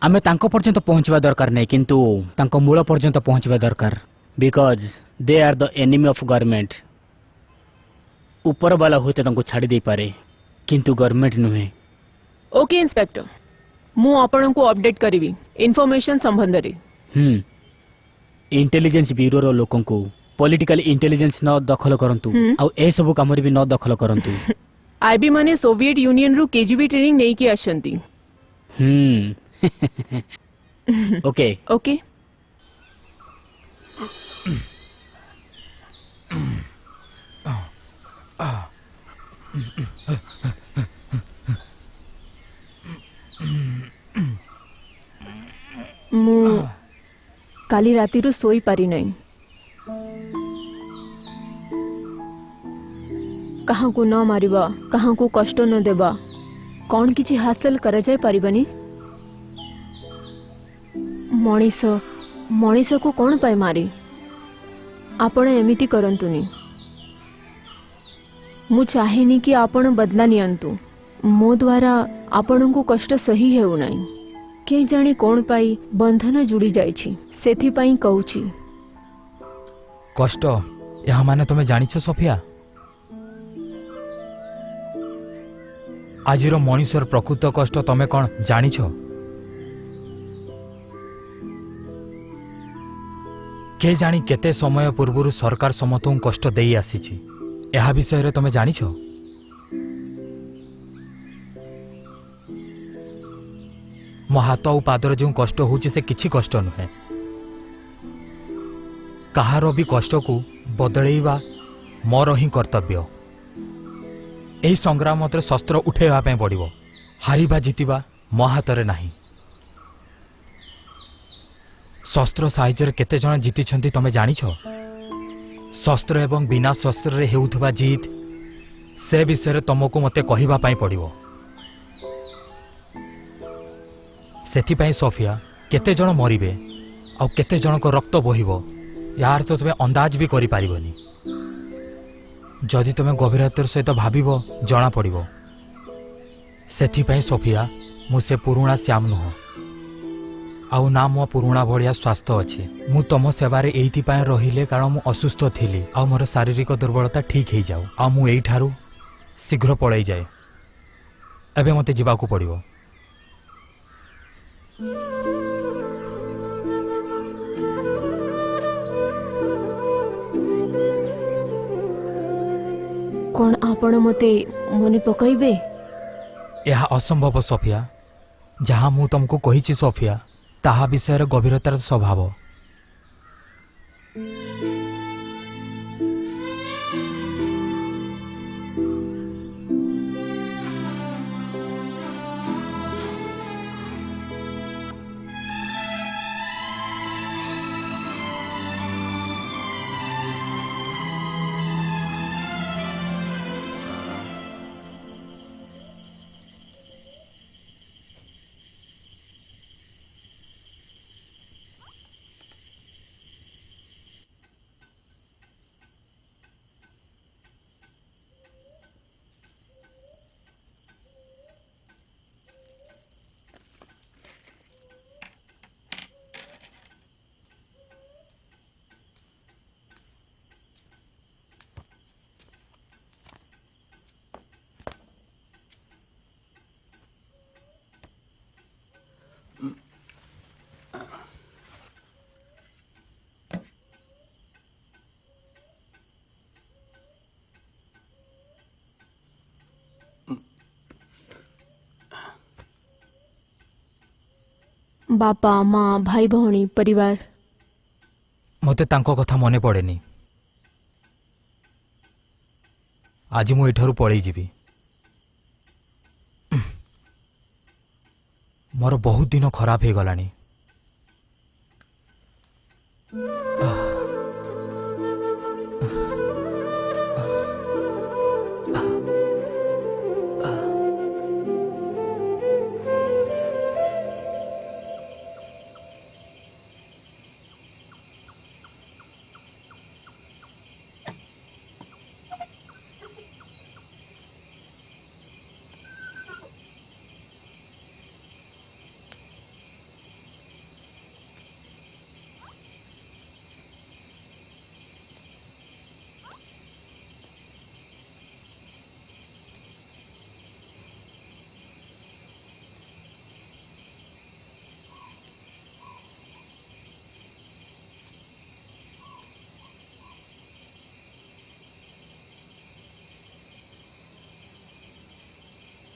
आमे तांको पर्यंत पहुंचवा दरकार नै, किंतु तांको मूल पर्यंत पहुंचवा दरकार। Because they are the enemy of government. ऊपर वाला होते तांको छाड़ी दे पारे, किंतु गवर्नमेंट नुहे। ओके इंस्पेक्टर, मु आपनको अपडेट करिवि इन्फॉर्मेशन संबंधरे। इंटेलिजेंस ब्यूरो रो लोकन को पॉलिटिकल इंटेलिजेंस न दखल करंतु आ ए सब काम रे भी न दखल करंतु। आईबी माने सोवियत यूनियन रु केजीबी ट्रेनिंग नै कि आछंती। Okay okay. मु काली राती रु सोई पारी नै। कहाँ को न मारिबा, कहाँ को कष्ट न देबा, कौन किछि हासिल करा जाय पारिबनी। मनीष को कौन पाए मारी। आपण एमिति करंतुनी। मु चाहेनी कि आपण बदला नियंतु। मो द्वारा आपण को कष्ट सही हेउ नै। के जाने कौन पाई बंधन जुड़ी जाइछि, सेथि पाई कहूछि। कष्ट यहाँ माने तुमे जानिछ सोफिया? आजिर मनुष्यर प्रकृत कष्ट तमे कौन जानिछ? के जानी केते समय पूर्व सरकार समस्त कष्ट देई आसीछि। एहा विषय रे तमे जानिछ? मो हाथ और पादर जो कष्ट होछि से किछि कष्ट नुहे। कहार भी कष्ट को बदलैबा मोर ही कर्तव्य। एही संग्राम मते शस्त्र उठेवा पे पड़िबो। हारिबा जितिबा मो हातरे नाही। शस्त्र साहाय्य केते जन जीति छंती तमे जानिछ? शस्त्र एवं बिना शस्त्र हेउथबा जीत से विषय तुमको मते कहिबा पाई पड़िबो। सेथिपाई सोफिया केते जण मरिबे आ केते जण को रक्त बहिबो यार तो तुमे अंदाज भी करि पारिबोनी। जदि तुमे गभीरतार सहित भाबिबो जणा पड़िबो। सेथिपाई सोफिया मु से पुरुणा श्याम नुह आउ ना मो पुरुणा भलिया स्वास्थ्य अच्छे। मु तुम सेवारे एइथिपाई रहिले कारण मु असुस्थ थिली आ मोर शारीरिक दुर्बलता ठीक हो जाऊ आ मु एइठारु शीघ्र पळै जाए। एबे मते जिबाकू पड़िबो। कौन आपण मते मने पकाइबे? यह असंभव सोफिया। जहाँ मु तुमको कहिछि सोफिया ताहा विषय गभीरतार स्वभाव। बापा माँ भाई भौणी परिवार मते तांको कथा मने पड़ेनी। आज मु एठारु पळै जिबी। मोर बहुत दिन खराब हो गलानी।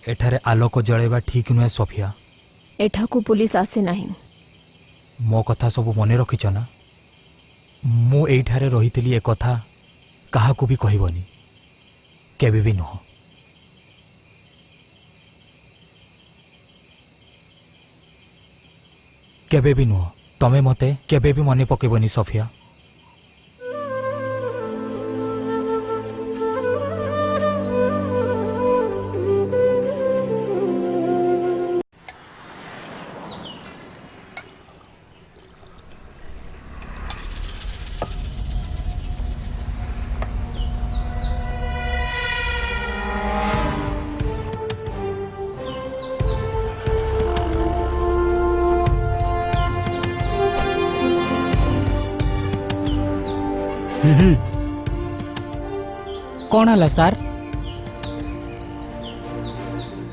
एठारे आलोक जळेबा ठीक नुहे सोफिया। एठा को पुलिस आसे नहीं। मो कथा सब मने रखिछ ना? मु एठारे रहितली ए कथा काहाकू भी कहिबनी, केबे भी नुह। केबे भी नुह। तमे मते केबे भी मने पकेबनी सोफिया। कौन है सार?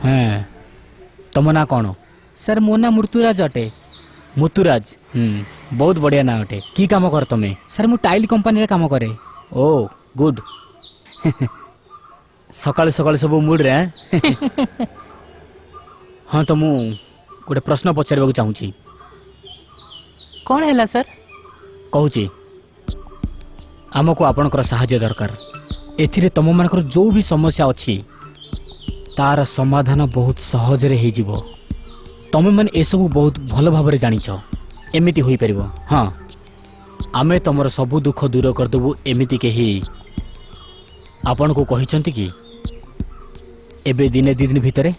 हाँ तुम ना कौन? सर मो ना मृत्युराज अटे। मृत्युराज बहुत बढ़िया ना अटे। की काम कर तमे? सर मु टाइल कंपनी रे काम करे। ओ गुड। सकाल सकाल सब मूड रे। हाँ तो मु गोटे प्रश्न पचार चाहूँगी। कौन है सर? कहूँ आमको आपणकर साहाय्य दरकार। एथिरे तुम मानकर जो भी समस्या अच्छी तार समाधान बहुत सहज रे हेजिबो। तमे माने ए सब बहुत भल भाबरे जानिछ। एमिति होई परिबो। हाँ आमे तमर सबु दुख दूर करदेबु एमिति केही आपण को कहिसंती कि एबे दिने दी दिन भितरे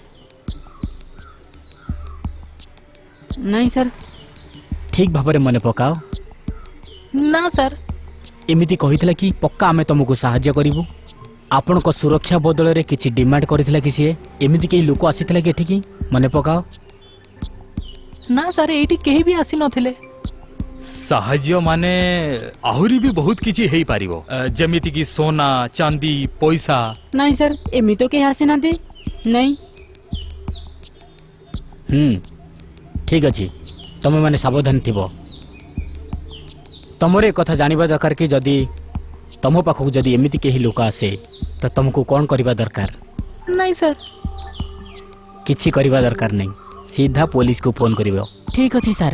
नहीं सर ठीक भाबरे मने पकाओ ना सर एमिति कहितला कि पक्का आमे तुमको साहाय्य करिवु आपण को सुरक्षा बदल रे किछि डिमांड करितला कि से एमिति केही लोक आसीतला कि एठी कि मने पकाओ ना सर एठी केही भी आसी नथिले ସାହାଯ୍ୟ ମାନେ ଆହୁରି ବି ବହୁତ କିଛି ହେଇପାରିବ ଯେମିତି କି सोना ଚାନ୍ଦି ପଇସା नहीं सर एमि तो केही आसी नांती नहीं ठीक अछि तमे माने सावधान थिबो तमरे कथा जानिबा दरकार कि जदी तम पाखक जदी एमिति केही लोक आसे त तुमको कोन करिबा दरकार नहीं सर किछि करिबा दरकार नहीं सीधा पुलिस को फोन करिवो ठीक अछि सर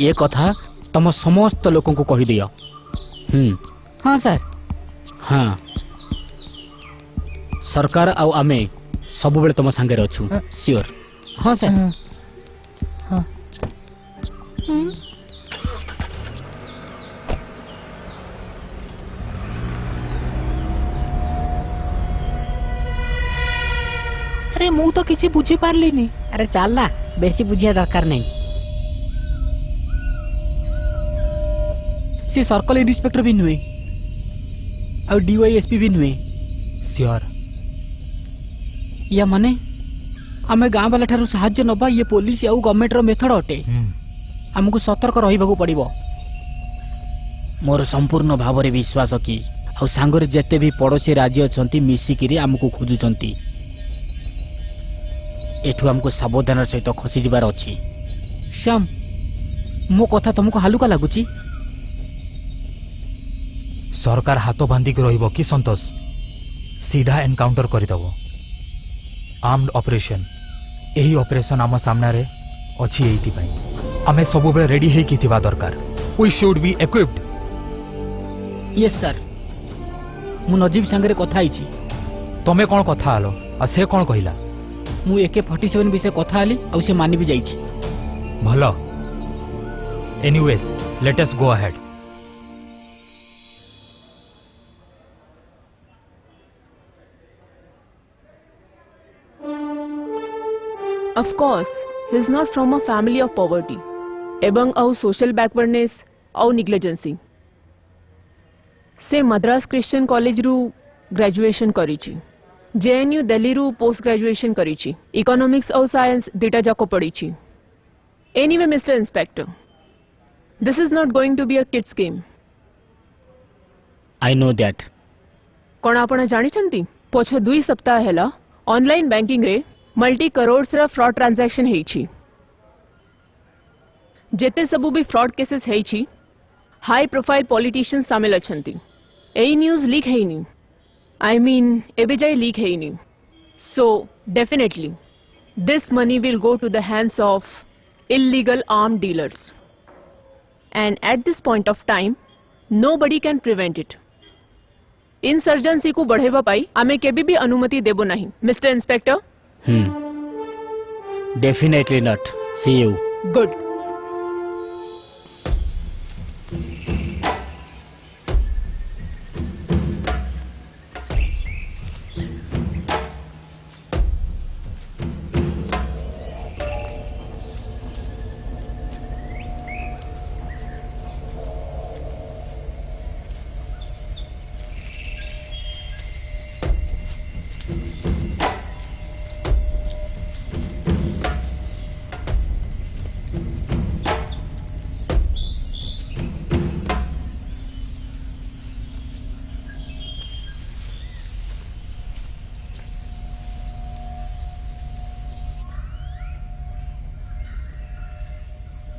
ये कथा तुम समस्त लोक को कहि दियो हाँ सर हाँ सरकार आउ आमे सब बेले तुम संगे अछु श्योर हाँ सर अरे मु तो किसी बुझी पारलिनी अरे चल ना बेसी बुझिया दरकार नहीं से सर्कल इन्स्पेक्टर भी नुए और डीवाईएसपी भी नुए ସିଓର या माने आमे गाँ वाला ठारू साहाय्य नबा ये पुलिस आउ गवर्नमेंट रो मेथड अटे हमको सतर्क रहिबाकू पड़िबो मोर संपूर्ण भाव रे विश्वास कि आउ सांगरे जेते भी पड़ोसी राज्य अछंती मिसिकिरी हमको खोजुचंती एठू हमको सावधान सहित खसी जिबार अछि श्याम मो कथा तुमको हालुका लागुची ସରକାର ହାତ ବାନ୍ଧିକି ରହିବ କି ସନ୍ତୋଷ ସିଧା ଏନକାଉଣ୍ଟର କରିଦେବ ଆର୍ମଡ ଅପରେସନ ଏହି ଅପରେସନ ଆମ ସାମ୍ନାରେ ଅଛି ଏଇଥିପାଇଁ ଆମେ ସବୁବେଳେ ରେଡି ହେଇକି ଥିବା ଦରକାର we should be equipped yes sir मु नजीब सांगरे कथा आइछि तमे कोन कथा आलो आ से कोन कहिला मु AK-47 विषय कथा आली आ से मानि भी जाइछि भलो anyways let us go ahead Of course, he is not from a family of poverty. एवं आउ social backwardness आउ negligency. से मद्रास क्रिश्चियन कॉलेज रु ग्रेजुएशन करिछि JNU दिल्ली रु पोस्ट ग्रेजुएशन करिछि इकोनॉमिक्स आउ साइंस डेटा जाको पढ़िछि anyway mister inspector this is not going to be a kid's game I know that कोन आपण जानिछंती पछ 2 सप्ताह हेला ऑनलाइन बैंकिंग रे मल्टी करोड्स रा फ्रॉड ट्रांजैक्शन हेछि जेते सबु भी फ्रॉड केसेस हेछि हाई प्रोफाइल पॉलिटिशियंस शामिल अछंती एई न्यूज़ लीक हेइनी आई मीन एबे जाय लीक हेइनी so definitely this money will go to the hands of illegal arm dealers and at this point of time nobody can prevent it insurgency को बढ़ेबा पाई आमे केबे भी अनुमति देबो नहीं mister inspector definitely not see you good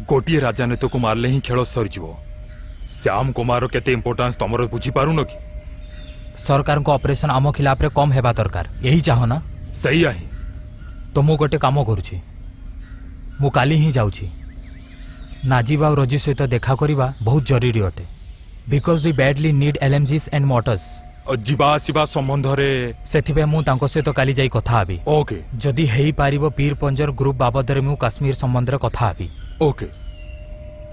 गोटे राजनीति को मारले ही खेल सरीज श्याम कुमार केते इंपोर्टेंस तुम बुझी पारुन कि सरकार को ऑपरेशन आम खिलाफ रे कम हेबा दरकार यही चाहो ना सही आहे तो मु गोटे काम करुछि मु काली ही जाउछि नाजिब और रजी सहित देखा करिबा बहुत जरूरी अटे because we badly need LMGs and motors जीवा आसीबा संबंध रे सेथिबे मु तांको सहित काली जाई कथा आबी ओके जदि हेई पारिबो पीर पंजर ग्रुप बाबद रे मु काश्मीर संबंध रे कथा आबी ओके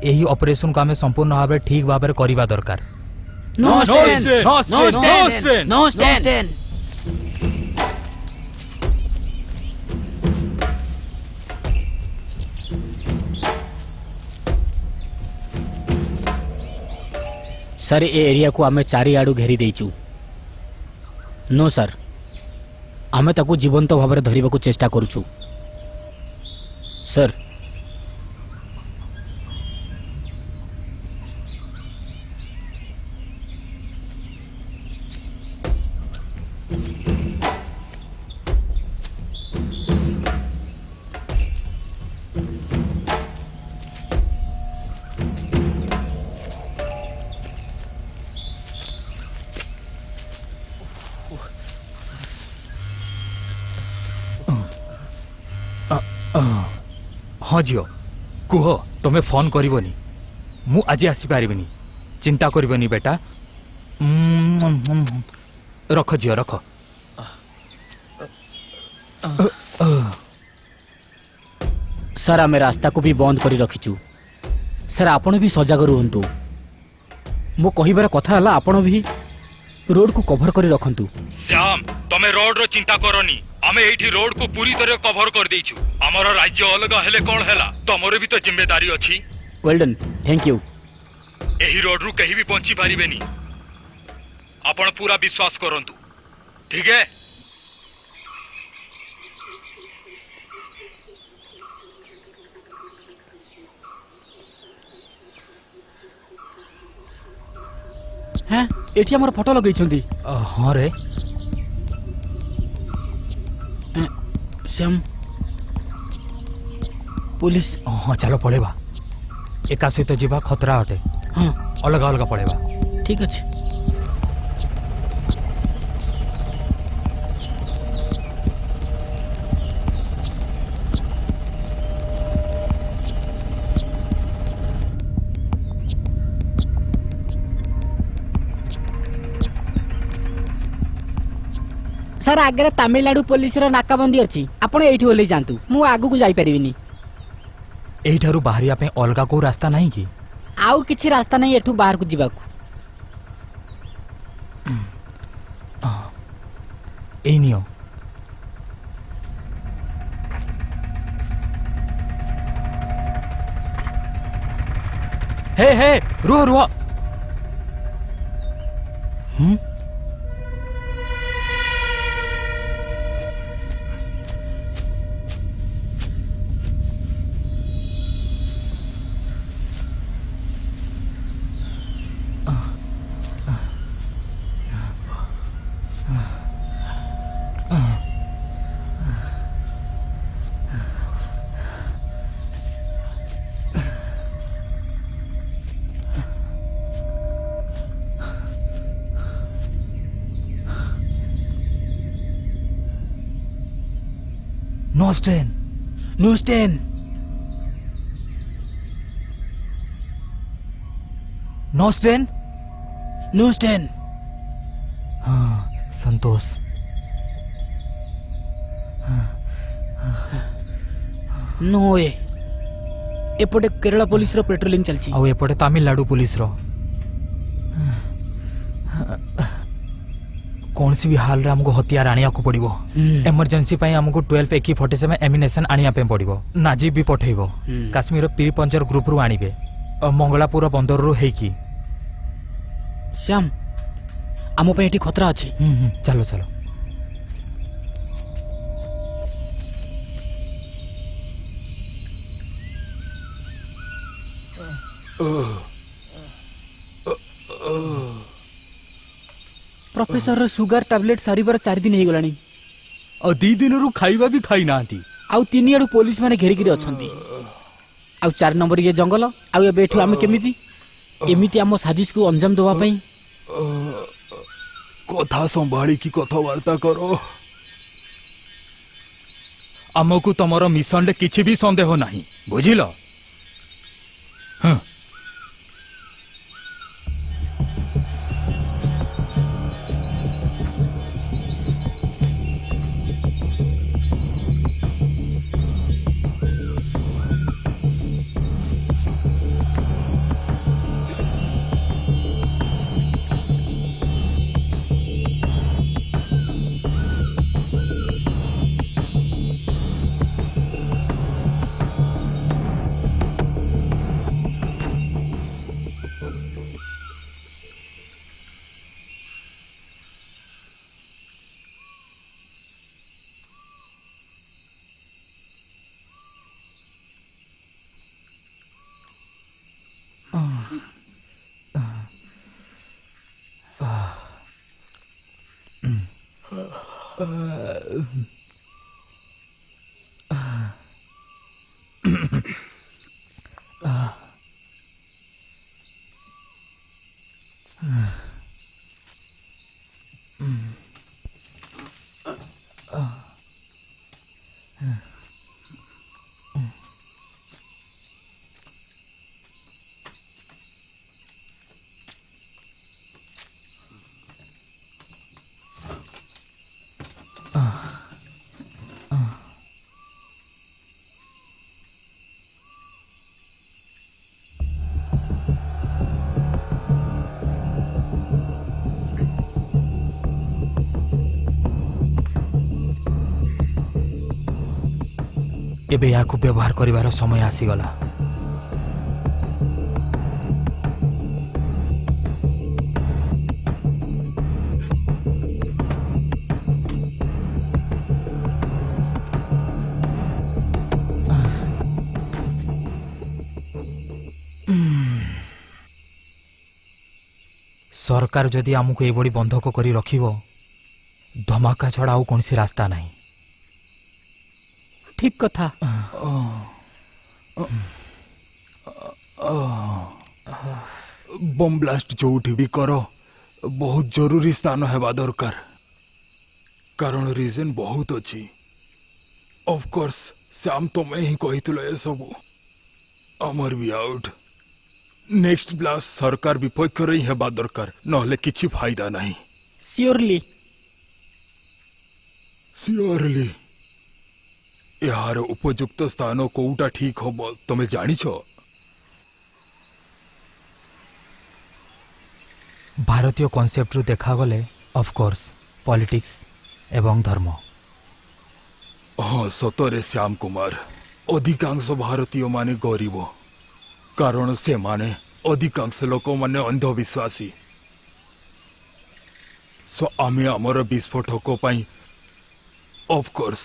यही ऑपरेशन को आमे संपूर्ण भाव ठीक भाव में करवा दरकार। No stand no strain no stand sir ए एरिया को आमे चारि आडू घेरी देइचु। नो सर आमे ताकू जीवंत भाव में धरिबा को चेष्टा करूछु सर। हाँ झील कुह तुम फोन करबनी मु आज आसी पारिबिनी चिंता करबनी बेटा। रख झील रख। सर आमे रास्ता को भी बंद करी रखिचु। सर आपण भी सजग रुहंतु। मो कहिबार कथा हला आपण भी रोड को कवर करी रखंतु। श्याम तमे रोड रो चिंता करनी आमे एठी रोड को पूरी तरह कवर कर देइछु। हमर राज्य अलग हेले कोन हेला तमरे भी तो जिम्मेदारी अछि। Well done thank you. एही रोड रु कहीं भी पहुंची पारिबेनी आपण पूरा विश्वास करंतु ठीक है। हैं एठी हमर फोटो लगै छंती। हाँ रे श्याम पुलिस। हाँ चलो पड़ेगा एका सहित जीवा खतरा अटे। हाँ अलग अलग पड़ेगा। ठीक अच्छे। सर आगे तमिलनाडु पुलिस रो नाकाबंदी अच्छी आपण एठी ओले जानतु मु आगु को जाई परिबिनी। एठारु बाहरिया पे अलगा को रास्ता नहीं कि आउ किछि रास्ता नहीं एठु बाहर को जीवा को। ए नियो हे हे रुह रुह। No stain no stand no stain. No stand. हाँ संतोष नो ए एपटे केरला पुलिस रो पेट्रोलिंग चलची। आउ एपटे तमिलनाडु पुलिस रो कौन सी भी हाल रे हमको हथियार आनिया को पड़िबो। इमरजेंसी पई हमको 12 AK-47 एमिनेशन आनिया पे पड़िबो। नाजीब भी पठेइबो। काश्मीर पीर पंजर ग्रुप रु आनिबे मंगलापुर बंदर रु हेकी। श्याम आम पे एठी खतरा अछि। चलो चलो। प्रोफेसर रो सुगर टैबलेट सारिबार 4 दिन हे गलानी और 2 दिन रु खाइबा भी खाई नांती। आउ 3 आडू पुलिस माने घेरी गिरी अछंती। आउ 4 नंबर ये जंगल आउ एबे एठू आमे केमिति एमिति आम साजिश को अंजाम दवा पई। कथा संभाली की कथबार्ता करो। आमको तमर मिशन रे किछि भी संदेह नहीं बुझिल। हाँ ଏବେ ଏହାକୁ ବ୍ୟବହାର କରିବାର ସମୟ ଆସିଗଲା। ସରକାର ଯଦି ଆମକୁ ଏଭଳି ବନ୍ଧକ କରି ରଖିବ, ଧମାକା ଛଡ଼ା ଆଉ କୌଣସି ରାସ୍ତା ନାହିଁ। ଠିକ କଥା। ବମ୍ ବ୍ଲାଷ୍ଟ ଯୋଉଠି ବି କର ବହୁତ ଜରୁରୀ ସ୍ଥାନ ହେବା ଦରକାର, କାରଣ ରିଜନ ବହୁତ ଅଛି। ଅଫକୋର୍ସ ଶ୍ୟାମ ତମେ ହିଁ କହିଥିଲ ଏସବୁ। ଆମର ବି ଆଉଟ୍। ନେକ୍ସଟ ବ୍ଲାଷ୍ଟ ସରକାର ବିପକ୍ଷରେ ହିଁ ହେବା ଦରକାର, ନହେଲେ କିଛି ଫାଇଦା ନାହିଁ। ସିଓରଲି। ସିଓରଲି। ଏହାର ଉପଯୁକ୍ତ ସ୍ଥାନ କୋଉଟା ଠିକ ହବ ତମେ ଜାଣିଛ? ଭାରତୀୟ କନସେପ୍ଟରୁ ଦେଖାଗଲେ ଅଫକୋର୍ସ ପଲିଟିକ୍ସ ଏବଂ ଧର୍ମ। ହଁ ସତରେ ଶ୍ୟାମ କୁମାର, ଅଧିକାଂଶ ଭାରତୀୟମାନେ ଗରିବ, କାରଣ ସେମାନେ ଅଧିକାଂଶ ଲୋକମାନେ ଅନ୍ଧବିଶ୍ୱାସୀ। ଆମେ ଆମର ବିସ୍ଫୋଟକ ପାଇଁ ଅଫକୋର୍ସ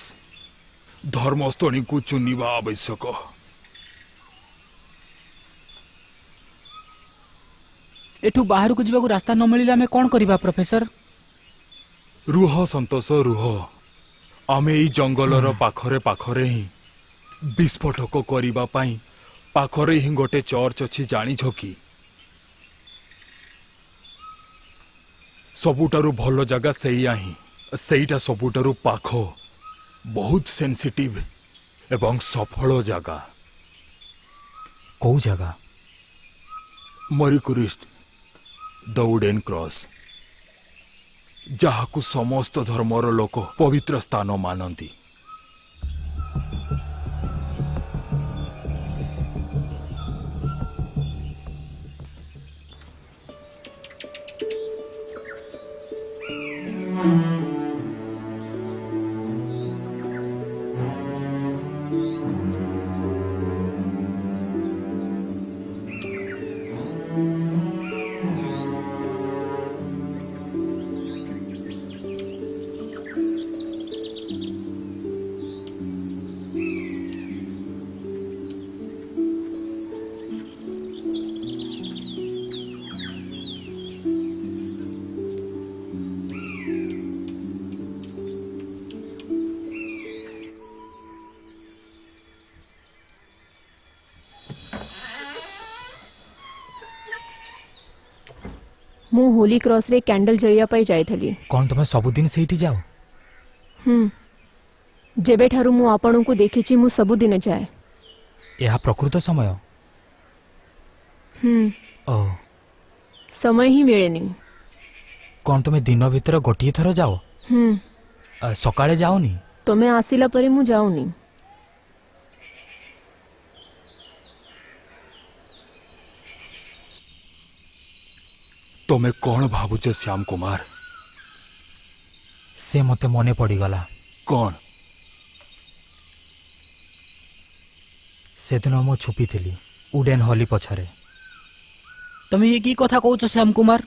ଧର୍ମସ୍ଥଳୀକୁ ଚୁନିବା ଆବଶ୍ୟକ। ଏଠୁ ବାହାରକୁ ଯିବାକୁ ରାସ୍ତା ନ ମିଳିଲେ ଆମେ କ'ଣ କରିବା ପ୍ରଫେସର? ରୁହ ସନ୍ତୋଷ ରୁହ, ଆମେ ଏଇ ଜଙ୍ଗଲର ପାଖରେ ପାଖରେ ହିଁ ବିସ୍ଫୋଟକ କରିବା ପାଇଁ ପାଖରେ ହିଁ ଗୋଟେ ଚର୍ଚ୍ଚ ଅଛି, ଜାଣିଛ କି? ସବୁଠାରୁ ଭଲ ଜାଗା ସେଇଆ ହିଁ। ସେଇଟା ସବୁଠାରୁ ପାଖ, ବହୁତ ସେନ୍ସିଟିଭ ଏବଂ ସଫଳ ଜାଗା। କୋଉ ଜାଗା? ମରିକୁରିଷ୍ଟ ଦ ଉଡେନ୍ କ୍ରସ୍, ଯାହାକୁ ସମସ୍ତ ଧର୍ମର ଲୋକ ପବିତ୍ର ସ୍ଥାନ ମାନନ୍ତି। ମୁଁ ହୋଲି କ୍ରସରେ କ୍ୟାଣ୍ଡେଲ ଜଳିବା ପାଇଁ ଯାଇଥିଲି। କ'ଣ ତମେ ସବୁଦିନ ସେଇଠି ଯାଅ? ଯେବେଠାରୁ ମୁଁ ଆପଣଙ୍କୁ ଦେଖିଛି ମୁଁ ସବୁଦିନ ଯାଏ। ଏହା ପ୍ରକୃତ ସମୟ? ଓ, ସମୟ ହିଁ ମିଳେନି। କ'ଣ ତମେ ଦିନ ଭିତରେ ଗୋଟିଏ ଥର ଯାଅ? ସକାଳେ ଯାଅନି? ତମେ ଆସିଲା ପରେ ମୁଁ ଯାଉନି। ତମେ କ'ଣ ଭାବୁଛ ଶ୍ୟାମ କୁମାର? ସେ ମୋତେ ମନେ ପଡ଼ିଗଲା। କ'ଣ? ସେଦିନ ମୁଁ ଛୁପିଥିଲି ଉଡେନ୍ ହୋଲି ପଛରେ। ତମେ ଇଏ କି କଥା କହୁଛ ଶ୍ୟାମ କୁମାର?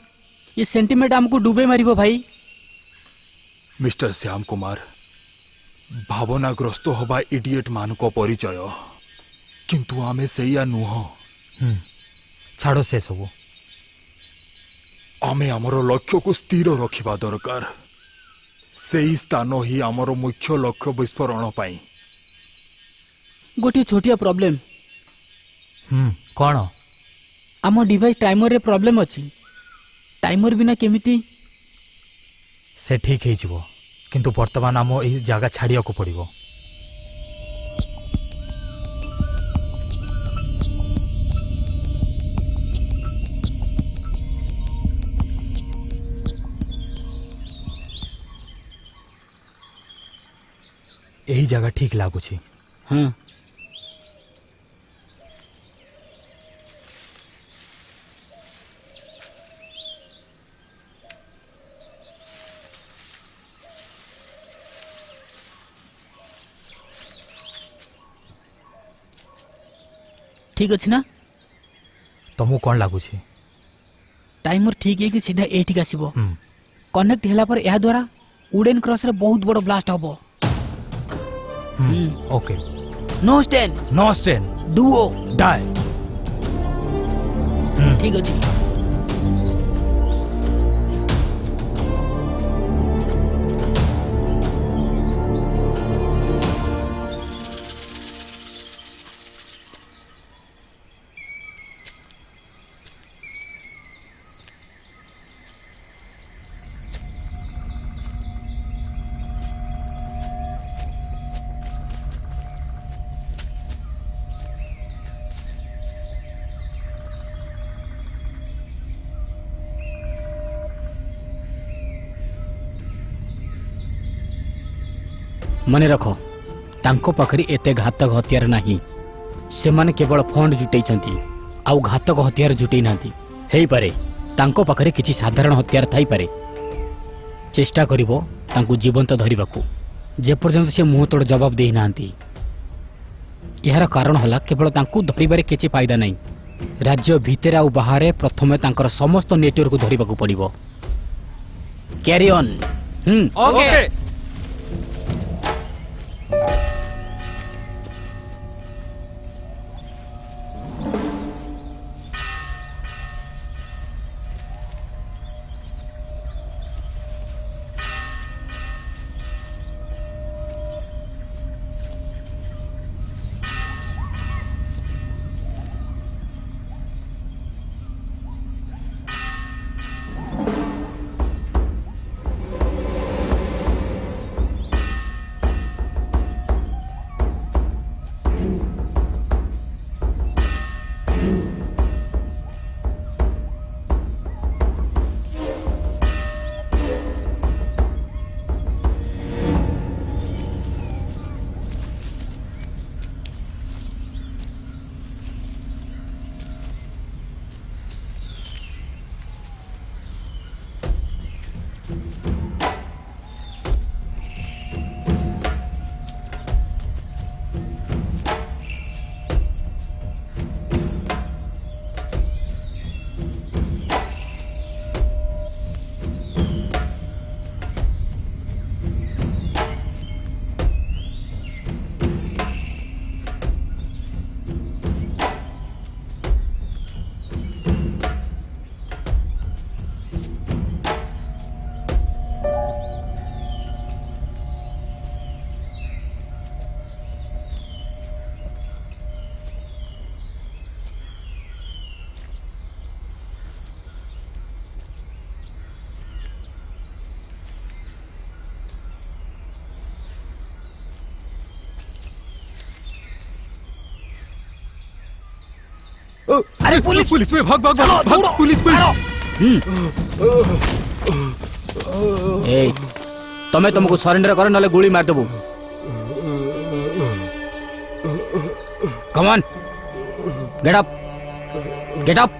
ये सेंटिमेंट हमको डूबे मारिबो भाई। मिस्टर श्याम कुमार, भावनाग्रस्त हवा इडियट मान को परिचय, किंतु आमे सेया नुह। छाड़ से सब, आमे हमर लक्ष्य को स्थिर रखिबा दरकार। ସେଇ ସ୍ଥାନ ହିଁ ଆମର ମୁଖ୍ୟ ଲକ୍ଷ୍ୟ ବିସ୍ଫୋରଣ ପାଇଁ। गोटे छोटिया प्रॉब्लम କ'ଣ? आम डिवाइस टाइमर रे प्रॉब्लम अछि। टाइमर बिना केमिति ସେ ଠିକ୍ ହେଇଯିବ, କିନ୍ତୁ ବର୍ତ୍ତମାନ ଆମ ଏହି ଜାଗା ଛାଡ଼ିବାକୁ ପଡ଼ିବ। ଏହି ଜାଗା ଠିକ୍ ଲାଗୁଛି। हाँ ठीक अछि ना? ତମକୁ କ'ଣ ଲାଗୁଛି? टाइमर ठीक है कि सीधा एठी आसीबो। ହୁଁ, कनेक्ट होला पर या द्वारा उडेन क्रॉस रे बहुत बड़ ब्लास्ट हबो। Okay. No stand no strain, डुओ ଡାଏ। ठीक अछि। मने रखो तांको पाखरी एते घातक हथियार नहीं। से माने केवल फंड जुटै छंती आउ घातक हथियार जुटै नांती। हेई पारे तांको पाखरे किछि साधारण हथियार थाई पारे। चेष्टा करिवो तांको जीवंत धरिबाकू जे पर्यंत से मुंह तोड़ जवाब देई नांती। यार कारण हला केवल तांको धरिबारे किछि फायदा नहीं। राज्य भीतर आउ बाहर प्रथमे तांकर समस्त नेटवर्क धरिबाकू पड़िबो। Carry on. ओके। अरे पुलिस पुलिस में भाग भाग भाग भाग पुलिस में। ए तमे तुमको सरेंडर कर नले गोली मार देबो। Come on get up get up.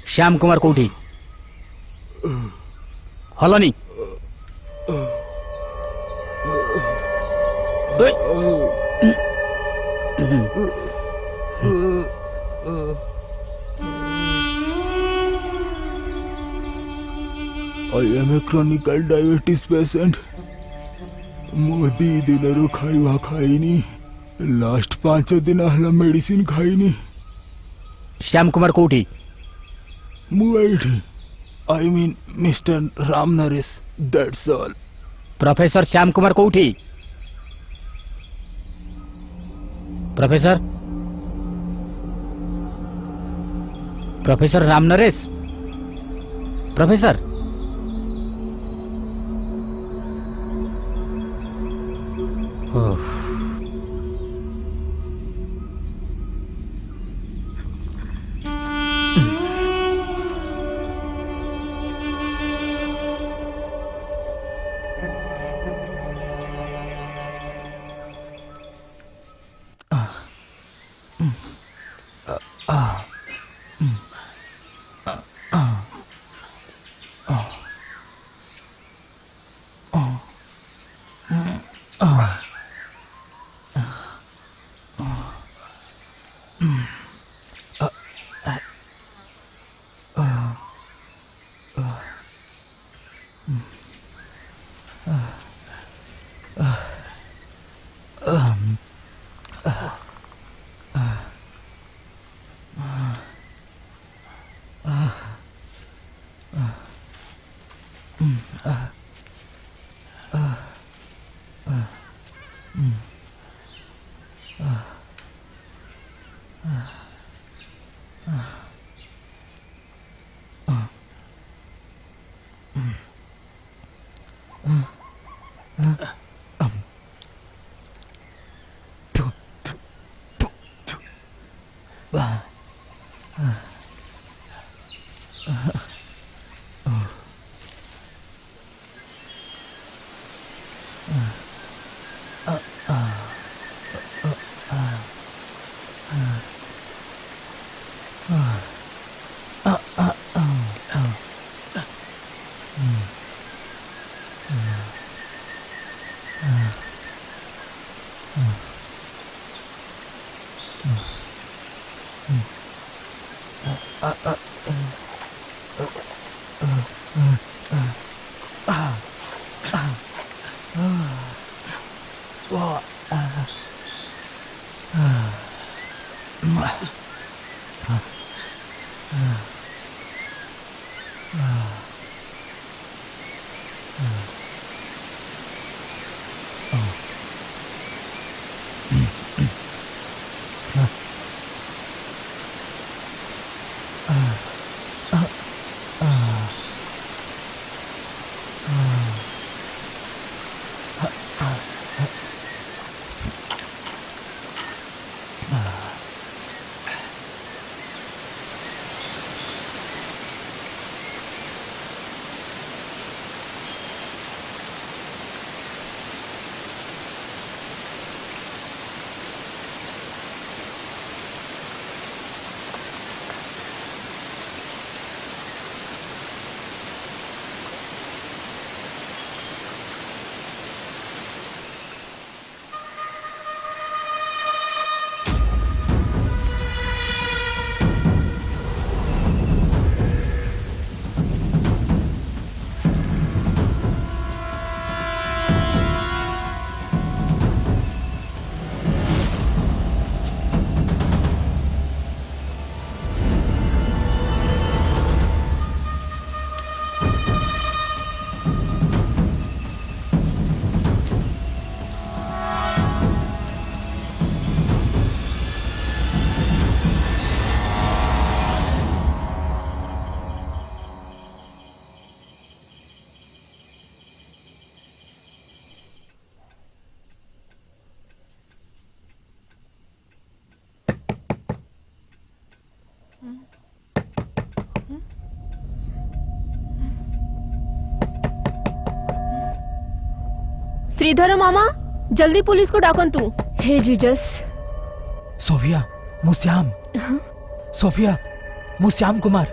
Shyam Kumar कोठी हलनी I am a chronic diabetes patient. Modi दिन खाइवा खाइनी लास्ट 5 दिन हला मेडिसिन खाइनी। श्याम कुमार कोठी मु एठी I mean mister Ram Naresh, that's all. Professor Shyam Kumar कोठी? Professor professor Ram Naresh? Professor oh. Sridhar मामा जल्दी पुलिस को डाकंतु। हे जीजस। सोफिया मु श्याम। सोफिया मु श्याम कुमार।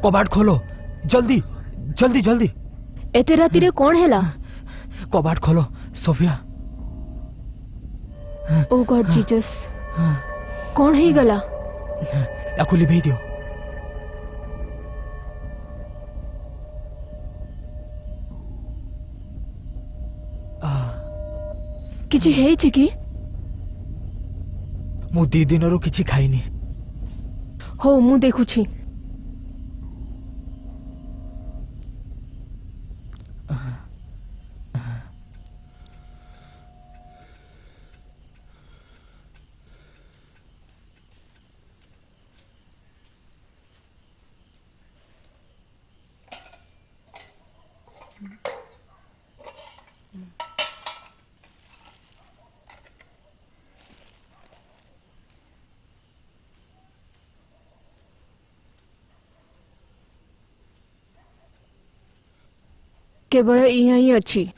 कबाड़ खोलो जल्दी जल्दी जल्दी। एते रातिरे कौन हैला? कबाड़ खोलो सोफिया। ओ गॉड जीजस कौन है गला? याकु लिभेई दियो। किछि हेछि कि? मु 2 दिनरु किछि खाइनी। हो मु देखुछि। केवल यहाँ ही अच्छी।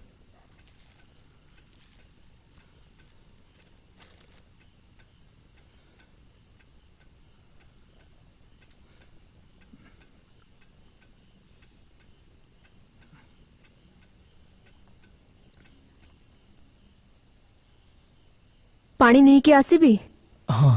पानी नहीं के आसीबी। ହଁ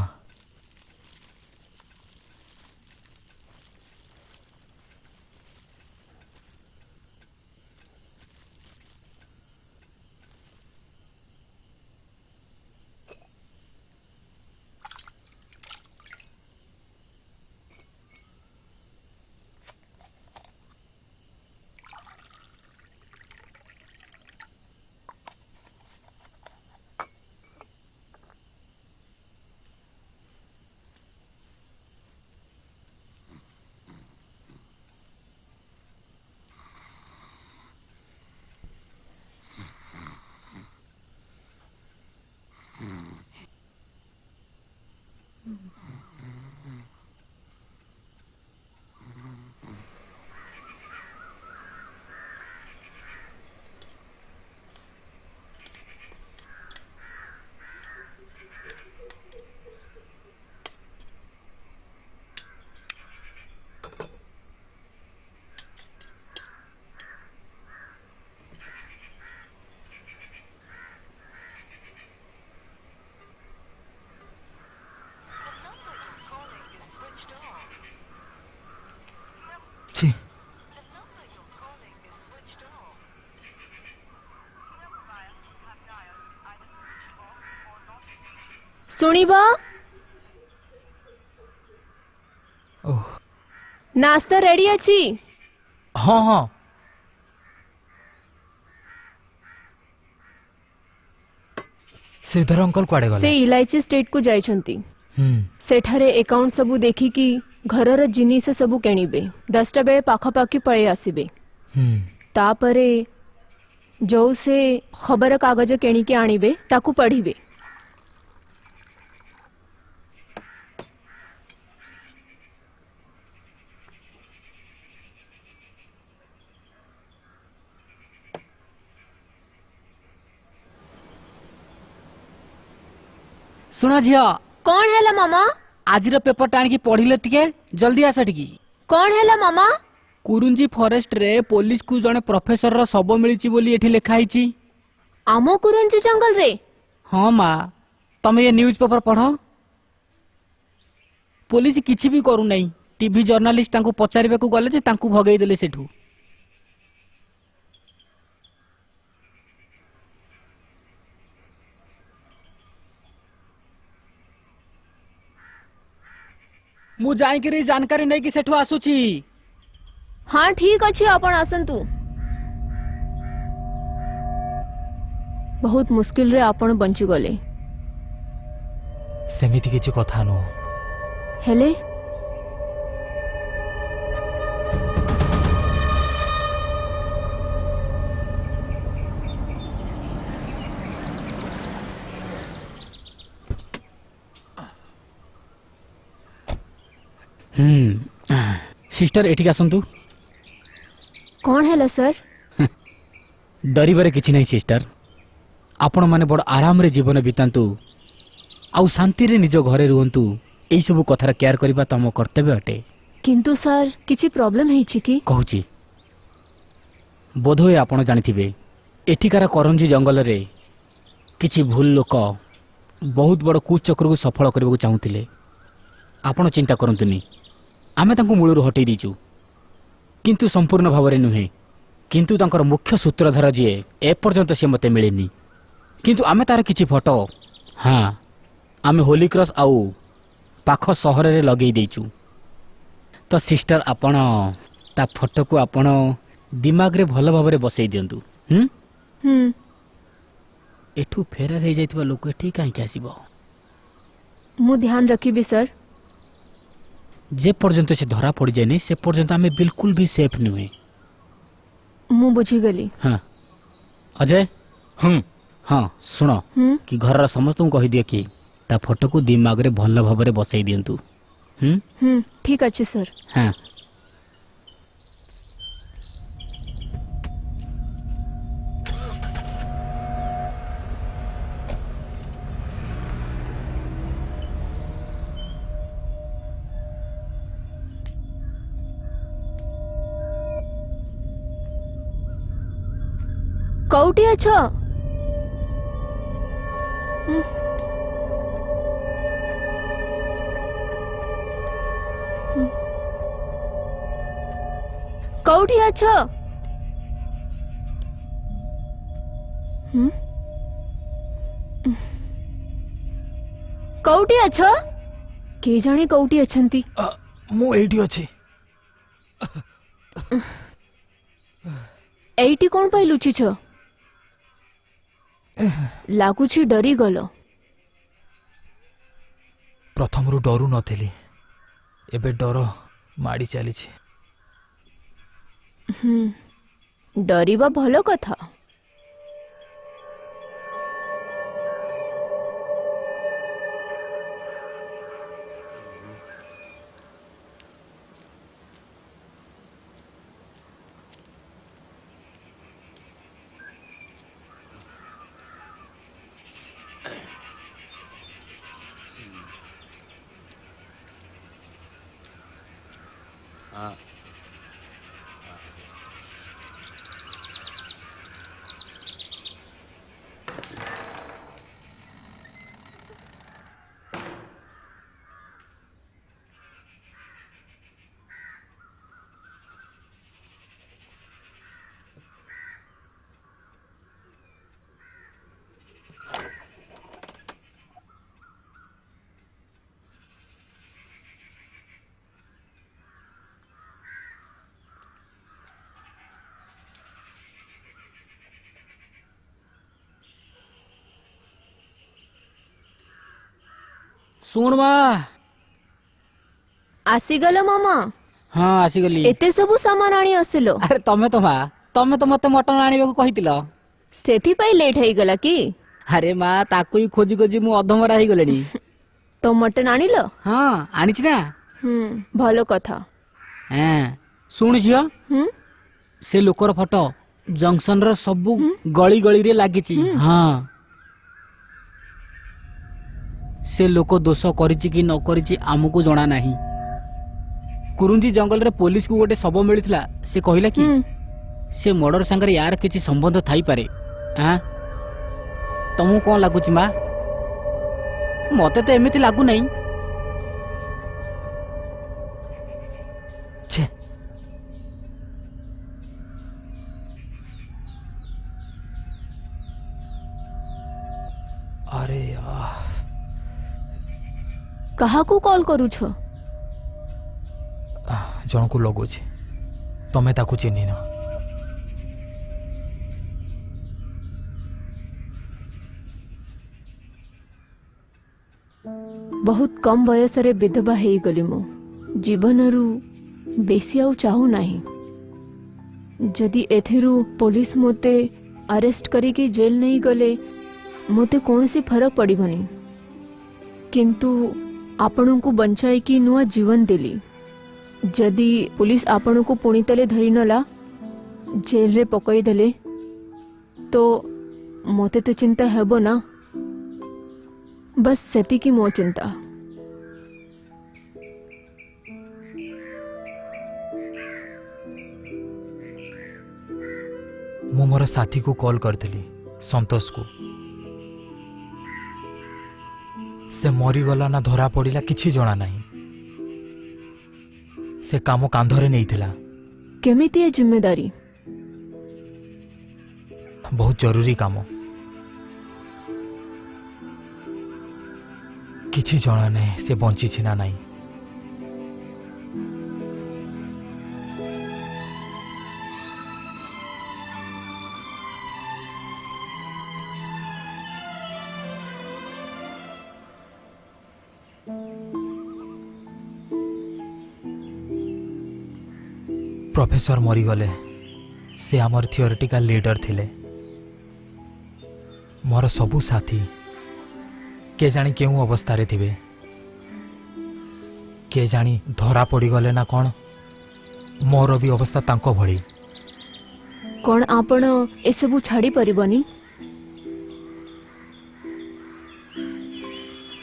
ଛି सुनिबा ଓଃ नाश्ता रेडी अच्छी। ହଁ ହଁ ଶ୍ରୀଧର ଅଙ୍କଲ କୁଆଡ଼େ से ଗଲେ? इलायची स्टेट को जाइछंती। सेठारे एकाउंट सबू देखिकी घरर जिनिस सबू किणिबे। 10टा बेले पाखापाखि पळे आसीबे। तापरे जो से खबर कागज किणिके आनिबे ताकू पढ़िबे। ଶୁଣ ଝିଅ, कौन हैला मामा? ଆଜିର ପେପରଟା ଆଣିକି ପଢିଲେ ଟିକେ ଜଲ୍ଦି ଆସ ଟିକେ। कौन हैला मामा? କୁରୁଞ୍ଜି ଫରେଷ୍ଟରେ ପୋଲିସକୁ ଜଣେ ପ୍ରଫେସରର ଶବ ମିଳିଛି ବୋଲି ଏଠି ଲେଖା ହେଇଛି। आमो कुरंजी जंगल रे। ହଁ ମା, ତମେ ଏ ନ୍ୟୁଜ ପେପର ପଢ। ପୋଲିସ କିଛି ବି କରୁନାହିଁ। ଟିଭି ଜର୍ଣ୍ଣାଲିଷ୍ଟ ତାଙ୍କୁ ପଚାରିବାକୁ ଗଲେ ଯେ ତାଙ୍କୁ ଭଗେଇ ଦେଲେ ସେଠୁ। ମୁଁ ଯାଇକିରି जानकारी ନେଇକି ସେଠୁ ଆସୁଛି। हाँ ठीक अच्छे आपण आसंतु। बहुत मुश्किल रे आपण बंची गले। ସେମିତି କିଛି କଥା ନୁହଁ। हेले ସିଷ୍ଟର ଏଠିକି ଆସନ୍ତୁ। कौन हैला सर? ଡରିବାରେ କିଛି ନାହିଁ ସିଷ୍ଟର। ଆପଣମାନେ ବଡ଼ ଆରାମରେ ଜୀବନ ବିତାନ୍ତୁ ଆଉ ଶାନ୍ତିରେ ନିଜ ଘରେ ରୁହନ୍ତୁ। ଏଇ ସବୁ କଥାର କେୟାର କରିବା ତମ କର୍ତ୍ତବ୍ୟ ଅଟେ। किंतु सर किछि प्रॉब्लम ହେଇଛି କି? କହୁଛି, ବୋଧହୁଏ ଆପଣ ଜାଣିଥିବେ ଏଠିକାର କରଞ୍ଜି ଜଙ୍ଗଲରେ କିଛି ଭୁଲ ଲୋକ ବହୁତ ବଡ଼ କୁଚକ୍ରକୁ ସଫଳ କରିବାକୁ ଚାହୁଁଥିଲେ। ଆପଣ ଚିନ୍ତା କରନ୍ତୁନି, ଆମେ ତାଙ୍କୁ ମୂଳରୁ ହଟେଇ ଦେଇଛୁ, କିନ୍ତୁ ସମ୍ପୂର୍ଣ୍ଣ ଭାବରେ ନୁହେଁ। କିନ୍ତୁ ତାଙ୍କର ମୁଖ୍ୟ ସୂତ୍ରଧାର ଯିଏ, ଏପର୍ଯ୍ୟନ୍ତ ସେ ମୋତେ ମିଳିନି। କିନ୍ତୁ ଆମେ ତାର କିଛି ଫଟୋ, ହଁ, ଆମେ ହୋଲି କ୍ରସ୍ ଆଉ ପାଖ ସହରରେ ଲଗେଇ ଦେଇଛୁ। ତ ସିଷ୍ଟର, ଆପଣ ତା ଫଟୋକୁ ଆପଣ ଦିମାଗରେ ଭଲ ଭାବରେ ବସେଇ ଦିଅନ୍ତୁ। ଏଠୁ ଫେରାର ହେଇଯାଇଥିବା ଲୋକ ଏଠି କାହିଁକି ଆସିବ? ମୁଁ ଧ୍ୟାନ ରଖିବି सर। ଯେ ପର୍ଯ୍ୟନ୍ତ ସେ ଧରା ପଡ଼ିଯାଇନି ସେ ପର୍ଯ୍ୟନ୍ତ ଆମେ ବିଲକୁଲ ବି ସେଫ୍ ନୁହେଁ। ମୁଁ ବୁଝିଗଲି। ହଁ ଅଜୟ ହଁ ଶୁଣ ହୁଁ କି ଘରର ସମସ୍ତଙ୍କୁ କହିଦିଅ କି ତା ଫଟୋକୁ ଦିମାଗରେ ଭଲ ଭାବରେ ବସେଇ ଦିଅନ୍ତୁ। ହୁଁ ଠିକ୍ ଅଛି ସାର୍। ହଁ କୋଉଠି ଅଛ? କୋଉଠି ଅଛ? କୋଉଠି ଅଛ? କେଜାଣି କୋଉଠି ଅଛନ୍ତି? ମୁଁ ଏଇଠି ଅଛି। ଏଇଠି କଣ ପାଇଁ ଲୁଚିଛ? ଲାଗୁଛି ଡରିଗଲ। ପ୍ରଥମରୁ ଡରୁ ନଥିଲି, ଏବେ ଡର ମାଡ଼ି ଚାଲିଛି। ଡରିବା ଭଲ କଥା। ଶୁଣ ମା। ଆସିଗଲ ମାମା। ହଁ ଆସିଗଲି। ଏତେ ସବୁ ସାମାନ ଆଣି ଆସିଲ। ଆରେ ତମେ ତ ମା, ତମେ ତ ମତେ ମଟନ ଆଣିବାକୁ କହିଥିଲ। ସେଥିପାଇଁ ଲେଟ୍ ହେଇଗଲା କି? ଆରେ ମା ତାକୁ ହିଁ ଖୋଜି ଖୋଜି ମୁଁ ଅଧମରା ହେଇଗଲିଣି। ତ ମଟନ ଆଣିଲ? ହଁ ଆଣିଛି ନା। ଭଲ କଥା। ହଁ ଶୁଣ ଝିଅ, ହୁଁ ସେ ଲୋକର ଫଟୋ ଜଙ୍କସନର ସବୁ ଗଳି ଗଳିରେ ଲାଗିଛି। ହଁ ସେ ଲୋକ ଦୋଷ କରିଛି କି ନ କରିଛି ଆମକୁ ଜଣା ନାହିଁ। କୁରୁଞ୍ଜି ଜଙ୍ଗଲରେ ପୋଲିସକୁ ଗୋଟେ ଶବ ମିଳିଥିଲା। ସେ କହିଲା କି ସେ ମର୍ଡର ସାଙ୍ଗରେ ୟାର କିଛି ସମ୍ବନ୍ଧ ଥାଇପାରେ। ତମକୁ କଣ ଲାଗୁଛି ମା? ମତେ ତ ଏମିତି ଲାଗୁନାହିଁ। ଛେ, ଆରେ କାହାକୁ କଲ୍ କରୁଛ? ଜଣକୁ ଲଗୁଛି, ତମେ ତାକୁ ଚିହ୍ନିନ। ବହୁତ କମ୍ ବୟସରେ ବିଧବା ହେଇଗଲି ମୁଁ। ଜୀବନରୁ ବେଶୀ ଆଉ ଚାହୁଁନାହିଁ। ଯଦି ଏଥିରୁ ପୋଲିସ ମୋତେ ଆରେଷ୍ଟ କରିକି ଜେଲ୍ ନେଇଗଲେ ମୋତେ କୌଣସି ଫରକ ପଡ଼ିବନି। କିନ୍ତୁ ଆପଣଙ୍କୁ ବଞ୍ଚାଇକି ନୂଆ ଜୀବନ ଦେଲି। ଯଦି ପୋଲିସ ଆପଣଙ୍କୁ ପୁଣି ଥରେ ଧରିନେଲା, ଜେଲରେ ପକାଇଦେଲେ, ତ ମୋତେ ତ ଚିନ୍ତା ହେବ ନା। ବସ୍ ସେତିକି ମୋ ଚିନ୍ତା। ମୁଁ ମୋର ସାଥୀକୁ କଲ୍ କରିଥିଲି, ସନ୍ତୋଷକୁ। ସେ ମରିଗଲା ନା ଧରା ପଡ଼ିଲା କିଛି ଜଣା ନାହିଁ। ସେ କାମ କାନ୍ଧରେ ନେଇଥିଲା। କେମିତି ଏ ଜିମ୍ମେଦାରୀ? ବହୁତ ଜରୁରୀ କାମ। କିଛି ଜଣା ନାହିଁ ସେ ବଞ୍ଚିଛି ନା ନାହିଁ। ପ୍ରଫେସର ମରିଗଲେ, से आमर थियोरिटिकल लीडर थिले मोर सबु साथी के जानी केउ अवस्था रे थिबे के जानी धरा पड़ी गले ना कौन मोर भी अवस्था तांको भली कौन आपण एसबू छाड़ी परिबनी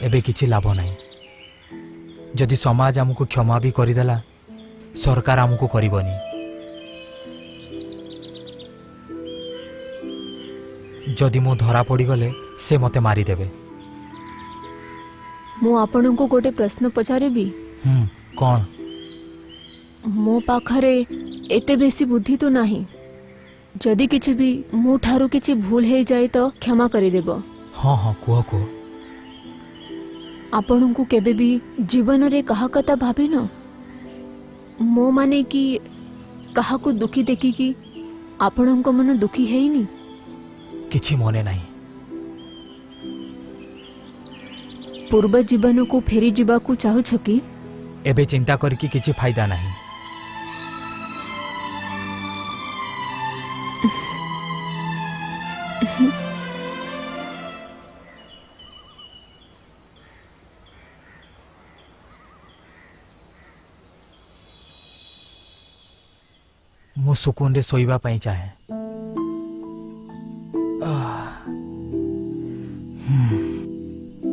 एबे किछि लाभ नाही जदि समाज हमको क्षमा भी करिदेला सरकार हमको करिबनी जदि मु धरा पड़ी गले से मते मारी देबे मु आपणको गोटे प्रश्न पचारेबी कौन मो पाखरे एते बेसी बुद्धि तो नाही जदि किछि भी मो ठारू किछि भूल हे जाए तो क्षमा करि देबो हाँ हाँ कुह कुह आपणको केबे भी जीवन रे कहा कथा भाबे न मो माने कि कहा को दुखी देखी कि आपणको मन दुखी हेइनी किछि मने नाही पूर्व जीवन को फेरी जीवा को चाहू छकी एबे चिंता करके किछि फायदा नाही मु सुकून रे सोइबा पई चाहे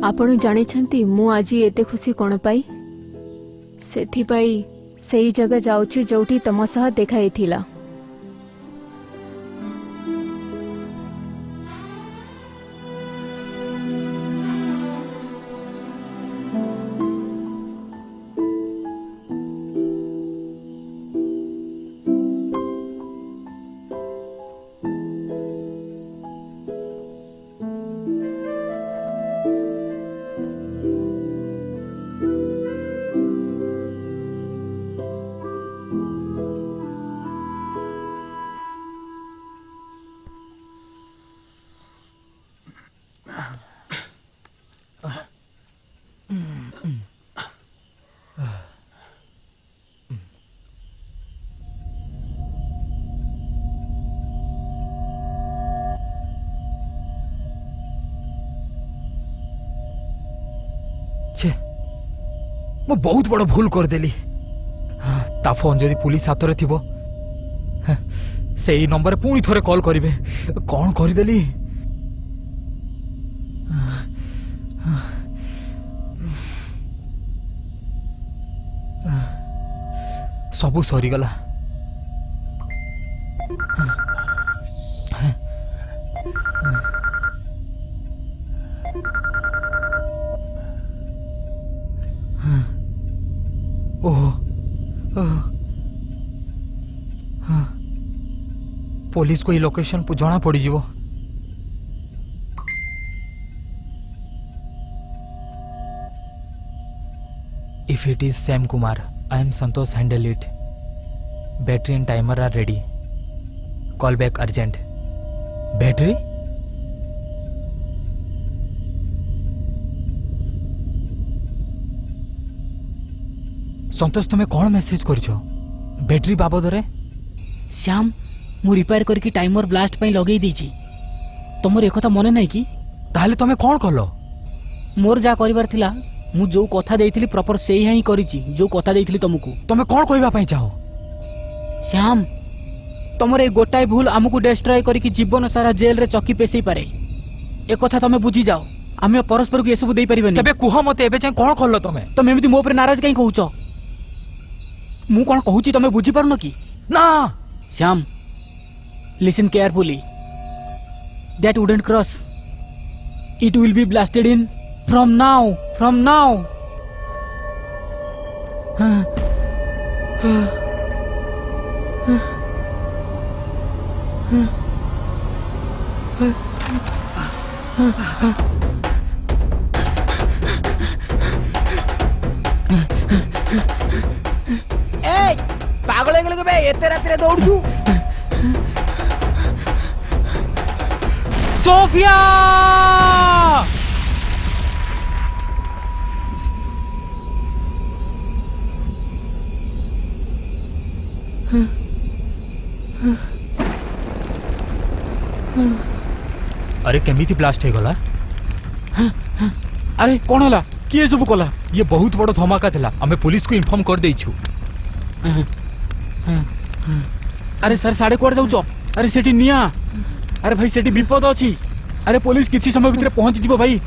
आपण जाने छंती मु आजी एते खुशी कोन पाई सेथि पाई सेही जगह जाउची जोठी तम सह देखाई थिला छे मु बहुत बड़ भूल कर देली ता फोन जदि पुलिस हाथ रे थिबो सेही नंबर पुणी थोरे कॉल करिवे कौन कर देली सबू सरी गला पुलिस को ये लोकेशन जना पड़ी जीवो if it is Sam Kumar I am Santosh handle it battery and timer are ready call back urgent battery Santosh तुम्हें कौन मेसेज कर बैटरी बाबद रे श्याम मु रिपेयर करके टाइमर ब्लास्ट पई लगेई दीची तमर एक कथा मने नाही कि ताहले तमे कौन कलो मोर जा करिवार थिला मु जो कथा देइथिली प्रॉपर सेही ही करिची जो कथा देइथिली तुमको तमे कौन कहबा पई चाहो श्याम तमर ए गोटाए भूल हमको डिस्ट्रॉय करके जीवन सारा जेल रे चौकी पेसई पारे ए कथा तमे बुझी जाओ आमे परस्पर को ए सब देई परिबनी तबे कुह मते एबे चाहे कौन करलो तमे एमिति मो पर नाराज काई कहउचो मु कोन कहूची तमे बुझी पारनो कि ना Shyam listen carefully that wouldn't cross it will be blasted in from now ए पागल हो गेल बे एते रात रे दौड़ू सोफिया अरे केमिति ब्लास्ट हे गला अरे कौन हला किए सब कला ये बहुत बड़ धमाका थिला आमे पुलिस को इन्फॉर्म कर देइछु अरे सर साढ़े कुआडे जाउछ अरे सेठी निया अरे भाई सेठी विपद अछि अरे पुलिस किछि समय भितर पहुंच जिवो भाई